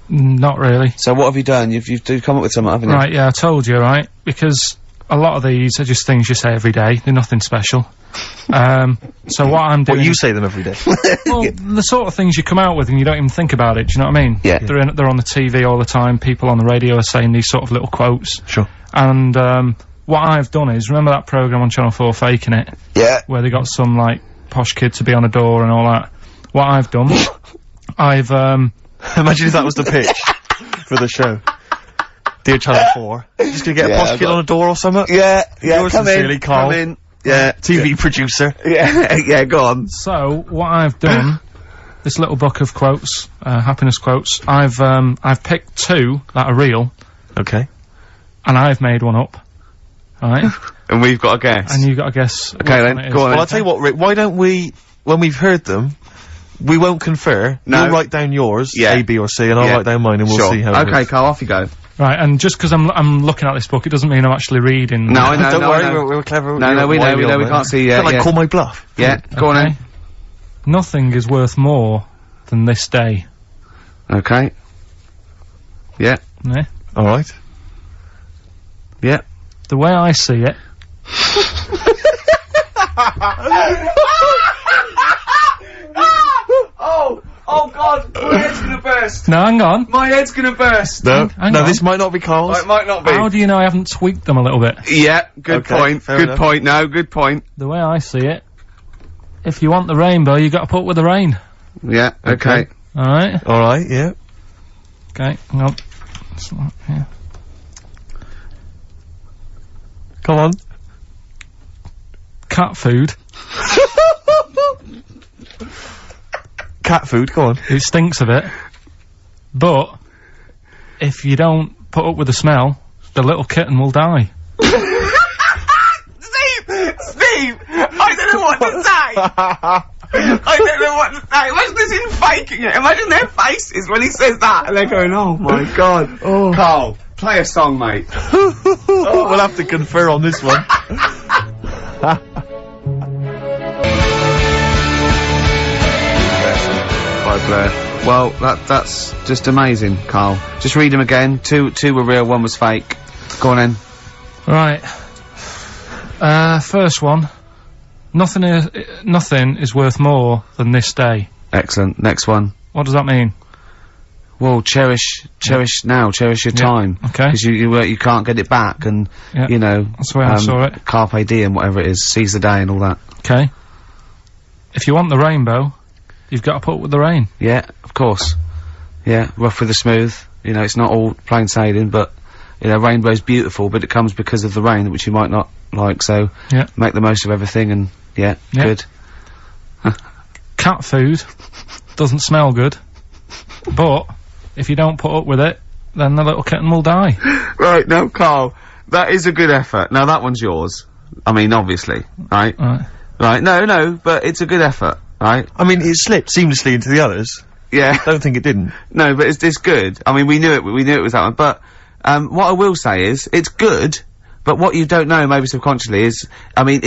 Not really. So what have you done? You've come up with something, haven't you? Right, yeah, I told you, right? Because a lot of these are just things you say every day. They're nothing special. So what I'm doing... Well, you say them every day. Well, the sort of things you come out with and you don't even think about it, do you know what I mean? Yeah. They're on the TV all the time, people on the radio are saying these sort of little quotes. Sure. And, what I've done is, remember that programme on Channel 4, Faking It? Yeah. Where they got some, like, posh kid to be on a door and all that. What I've done, I've, Imagine if that was the pitch for the show. Dear Channel 4. Just gonna get a posh kid on a door or something? Yeah, yeah, Yours come sincerely, in, Carl. come in. Yeah. TV producer. Yeah, yeah, go on. So, what I've done, this little book of quotes, happiness quotes, I've picked 2 that are real. Okay. And I've made one up. Right? And we've got a guess. And you've got to guess. Okay then, go on. Well, I'll tell you what, Rick, why don't we, when we've heard them, we won't confer. No. You'll write down yours, Yeah. A, B or C, and I'll write down mine and we'll see how it Okay, goes. Carl, off you go. Right, and just because I'm looking at this book, it doesn't mean I'm actually reading. No, I know, Don't worry, no. we're clever. No, we know, we can't see, Is that like Call My Bluff? Yeah, go on Okay. in. Nothing is worth more than this day. Okay. Yeah. Yeah? Alright. Yeah. The way I see it... Oh God, my head's gonna burst. No, hang on. My head's gonna burst. No, Hang no, on. this might not be Carl's. It might not be. How do you know I haven't tweaked them a little bit? Yeah, good Okay, point. fair Good enough. point. No, good point. The way I see it, if you want the rainbow, you got to put up with the rain. Yeah, okay. Alright? Alright, yeah. Okay, hang on. Yeah. Come on. Cat food. Cat food, come on. It stinks of it. But, if you don't put up with the smell, the little kitten will die. Steve! I don't know what to say! I don't know what to say. Imagine this in faking it. Imagine their faces when he says that and they're going, oh my God. Oh. Carl, play a song, mate. We'll have to confer on this one. By Blair. Well, that's just amazing, Carl. Just read them again. Two were real, one was fake. Go on then. Right. First one. Nothing is worth more than this day. Excellent. Next one. What does that mean? Well, cherish now, cherish your time. Okay. Because you can't get it back, and Yeah. you know. That's the way I saw it. Carpe diem, whatever it is, seize the day and all that. Okay. If you want the rainbow, you've got to put up with the rain. Yeah, of course. Yeah, rough with the smooth. You know, it's not all plain sailing, but you know, rainbow's beautiful, but it comes because of the rain, which you might not like. So Yeah. make the most of everything, and yeah. Good. Cat food doesn't smell good, but if you don't put up with it, then the little kitten will die. Right, now, Carl, that is a good effort. Now, that one's yours. I mean, obviously, right? Right. Right, no, but it's a good effort, right? I mean, it slipped seamlessly into the others. Yeah. Don't think it didn't. No, but it's good. I mean, we knew it was that one, but, what I will say is, it's good, but what you don't know, maybe subconsciously, is, I mean,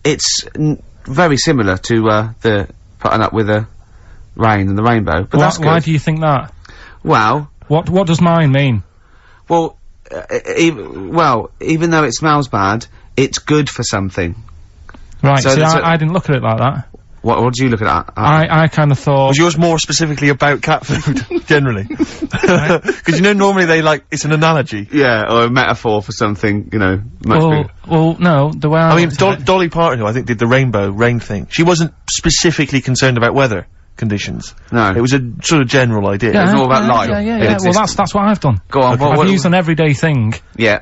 it's very similar to, the putting up with the rain and the rainbow, but that's good. Why do you think that? Well, What does mine mean? well, even though it smells bad, it's good for something. Right, So see, that's I didn't look at it like that. What do you look at that? I kind of thought... Was yours more specifically about cat food, generally? Because you know, normally it's an analogy. Yeah, or a metaphor for something, you know, much bigger. well, no, the way I mean, looked at it- Dolly Parton, who I think did the rainbow rain thing, she wasn't specifically concerned about weather conditions. No. It was a sort of general idea. It's all about light. Yeah, It's- well, that's what I've done. Go on, I've used an everyday thing yeah,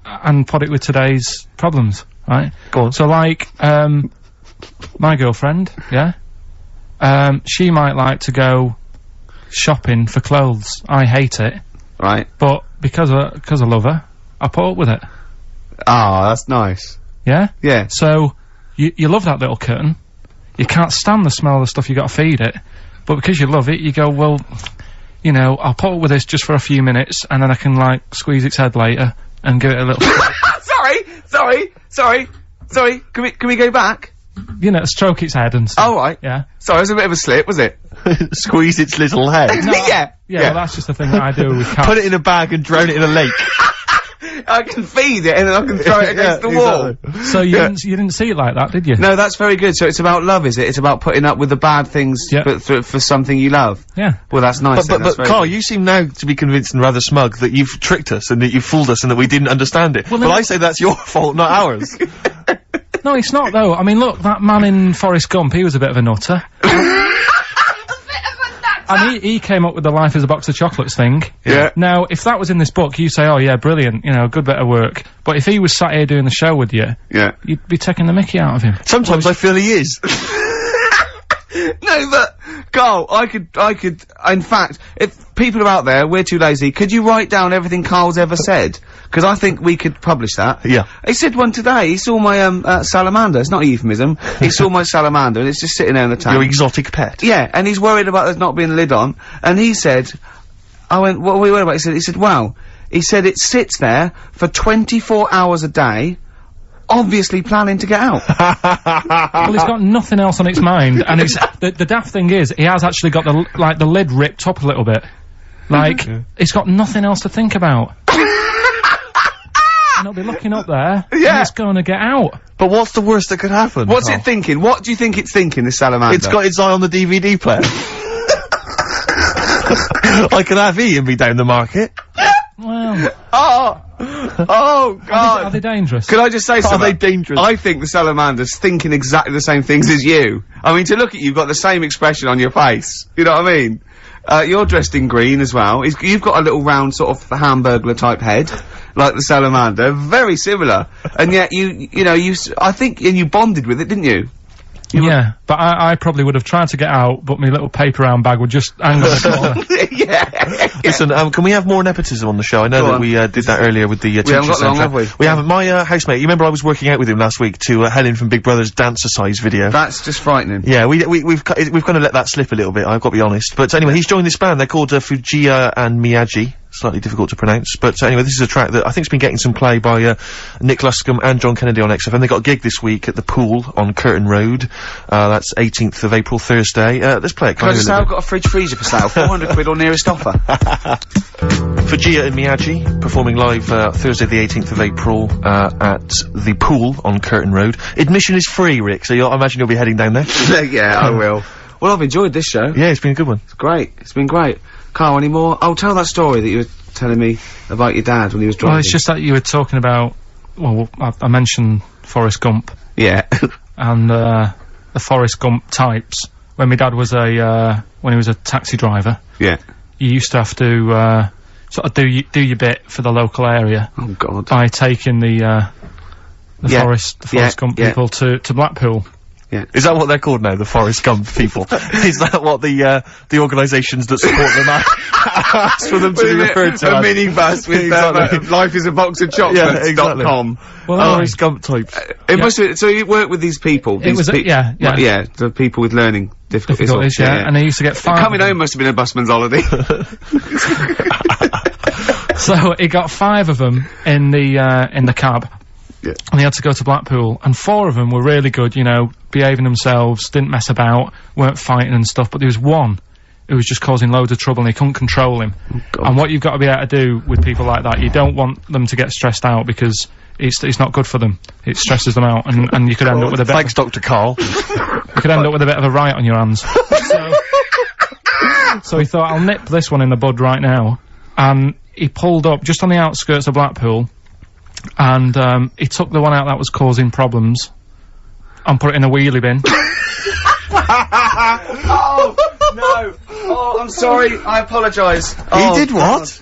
and put it with today's problems, right? Go on. So, like, my girlfriend, yeah? She might like to go shopping for clothes. I hate it, right. but because I love her, I put up with it. Ah, that's nice. Yeah? Yeah. So, you love that little kitten. You can't stand the smell of the stuff you gotta feed it. But because you love it, you go, well, you know, I'll put up with this just for a few minutes, and then I can, like, squeeze its head later and give it a little... Sorry, can we go back? You know, stroke its head and stuff. Oh, right. Yeah. Sorry, it was a bit of a slip, was it? Squeeze its little head. Yeah. Yeah, well, that's just the thing that I do with cats. Put it in a bag and drown it in a lake. I can feed it and then I can throw it against the wall. Exactly. So you didn't see it like that, did you? No, that's very good. So it's about love, is it? It's about putting up with the bad things Yeah. for something you love. Yeah. Well, that's nice. But that's very Carl, good. you seem now to be convinced and rather smug that you've tricked us and that you've fooled us and that we didn't understand it. Well, but then- I say that's your fault, not ours. No, it's not though. I mean, look, that man in Forrest Gump, he was a bit of a nutter. And he came up with the life as a box of chocolates thing. Yeah. Now, if that was in this book, you say, oh yeah, brilliant, you know, good bit of work. But if he was sat here doing the show with you, Yeah. you'd be taking the mickey out of him. Sometimes I feel he is. No, but Carl, I could. In fact, if people are out there, we're too lazy. Could you write down everything Carl's ever said? Because I think we could publish that. Yeah. He said one today. He saw my salamander. It's not a euphemism. He saw my salamander, and it's just sitting there in the tank. Your exotic pet. Yeah, and he's worried about there not being a lid on. And he said, I went, what are we worried about? He said, wow. He said it sits there for 24 hours a day, obviously planning to get out. Well, he's got nothing else on its mind, and it's the daft thing is, he has actually got the lid ripped up a little bit. Like, it's got nothing else to think about. and it'll be looking up there, Yeah. and it's going to get out. But what's the worst that could happen? What's it thinking? What do you think it's thinking, this salamander? It's got its eye on the DVD player. I can have Ian be down the market. Well, Oh God! are they dangerous? Could I just say something? Are they dangerous? I think the salamander's thinking exactly the same things as you. I mean, to look at you, you've got the same expression on your face. You know what I mean? You're dressed in green as well. You've got a little round sort of Hamburglar type head, like the salamander. Very similar. And yet I think, and you bonded with it, didn't you? Yeah, but I probably would have tried to get out, but my little paper round bag would just hang on the corner. Yeah. Listen, can we have more nepotism on the show? I know that we did that earlier with the teacher haven't got long, have we? We haven't. My housemate, you remember I was working out with him last week to Helen from Big Brother's dancer-size video. That's just frightening. Yeah, we've kind of let that slip a little bit, I've got to be honest. But anyway, he's joined this band. They're called Fujiya and Miyagi. Slightly difficult to pronounce, but anyway, this is a track that I think's been getting some play by Nick Luscombe and John Kennedy on XFM. They got a gig this week at the Pool on Curtin Road. That's 18th of April, Thursday. Let's play it. Can I just say I've got a fridge freezer for sale, 400 quid or nearest offer. Fujiya and Miyagi performing live Thursday the 18th of April at the Pool on Curtin Road. Admission is free, Rick, so I imagine you'll be heading down there. Yeah, I will. Well, I've enjoyed this show. Yeah, it's been a good one. It's great. It's been great. Carl, any more? Oh, tell that story that you were telling me about your dad when he was driving. Well, it's just that you were talking about, well, I mentioned Forrest Gump. Yeah. And, the Forrest Gump types. When my dad was when he was a taxi driver. Yeah. You used to have to, sort of do your bit for the local area. Oh, God. By taking the Forrest Gump people to Blackpool. Yeah. Is that what they're called now, the Forrest Gump people? Is that what the organisations that support them ask for them to be referred to a minibus with exactly. Life is a box of chocolates.com. Well, Forrest Gump types. It must be, so you work with these people. It was, the people with learning difficulties. Yeah, and they used to get 5 Coming home must have been a busman's holiday. So he got 5 of them in the cab. Yeah. And he had to go to Blackpool, and 4 of them were really good, you know, behaving themselves, didn't mess about, weren't fighting and stuff, but there was one who was just causing loads of trouble and he couldn't control him. Oh, and what you've got to be able to do with people like that, you don't want them to get stressed out because it's not good for them. It stresses them out, and you could end up with a bit Thanks, Dr. Carl. you could end up with a bit of a riot on your hands. So he thought, I'll nip this one in the bud right now, and he pulled up just on the outskirts of Blackpool, and he took the one out that was causing problems and put it in a wheelie bin. Oh, no. Oh, I'm sorry. I apologise. He did what?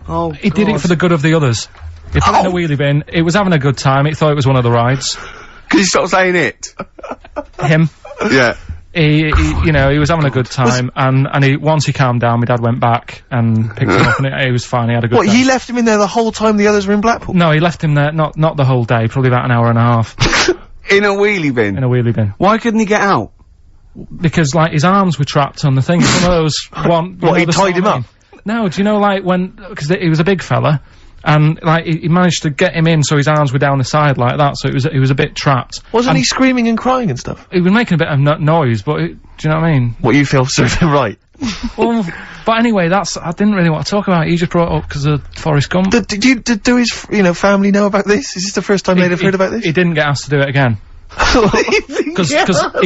Oh, He did it for the good of the others. He put it in a wheelie bin. It was having a good time. He thought it was one of the rides. Can you stop saying it? Him. Yeah. He was having a good time, and once he calmed down, my dad went back and picked him up, and he was fine. He had a good What, time. he left him in there the whole time the others were in Blackpool? No, he left him there, not the whole day, probably about an hour and a half. In a wheelie bin? In a wheelie bin. Why couldn't he get out? Because, like, his arms were trapped on the thing. Some of those What, he tied him up? No, do you know, like, because he was a big fella, and, like, he managed to get him in so his arms were down the side like that, so he was a bit trapped. Wasn't he screaming and crying and stuff? He was making a bit of noise, but do you know what I mean? What, you feel served him right? Well, but anyway, I didn't really want to talk about it. He just brought it up because of Forrest Gump. Did his, family know about this? Is this the first time they'd have heard about this? He didn't get asked to do it again. Because he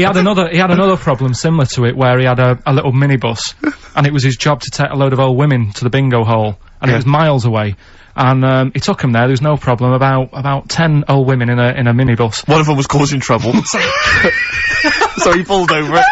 had another problem similar to it where he had a little minibus, and it was his job to take a load of old women to the bingo hall, and it was miles away. And he took him there. There was no problem. About 10 old women in a minibus. One of them was causing trouble, so he pulled over it.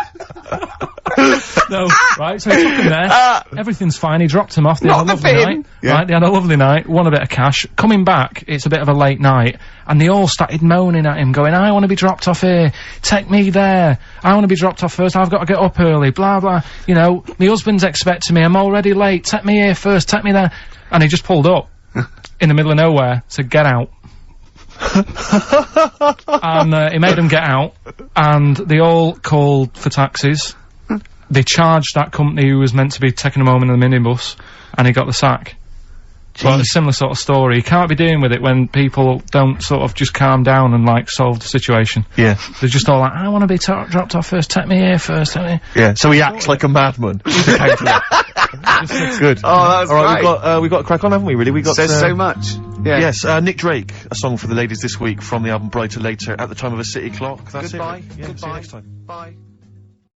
No, right, so he took him there, everything's fine, he dropped him off, they had a lovely night, right, they had a lovely night, won a bit of cash, coming back, it's a bit of a late night, and they all started moaning at him, going, I want to be dropped off here, take me there, I want to be dropped off first, I've got to get up early, blah blah, my husband's expecting me, I'm already late, take me here first, take me there, and he just pulled up, in the middle of nowhere, said, get out. And he made them get out, and they all called for taxis. They charged that company who was meant to be taking him home in the minibus, and he got the sack. But a similar sort of story. You can't be dealing with it when people don't sort of just calm down and, like, solve the situation. Yeah. They're just all like, I want to be dropped off first, take me here first, take me. Yeah, so he acts like a madman. Good. Oh, that was Alright, great. we've got to crack on, haven't we, really? We got, Says so much. Yeah. Yes, Nick Drake, a song for the ladies this week from the album Brighter Later, At the Time of a City Clock. That's Goodbye. it. Yeah, Goodbye. see you next time. Bye.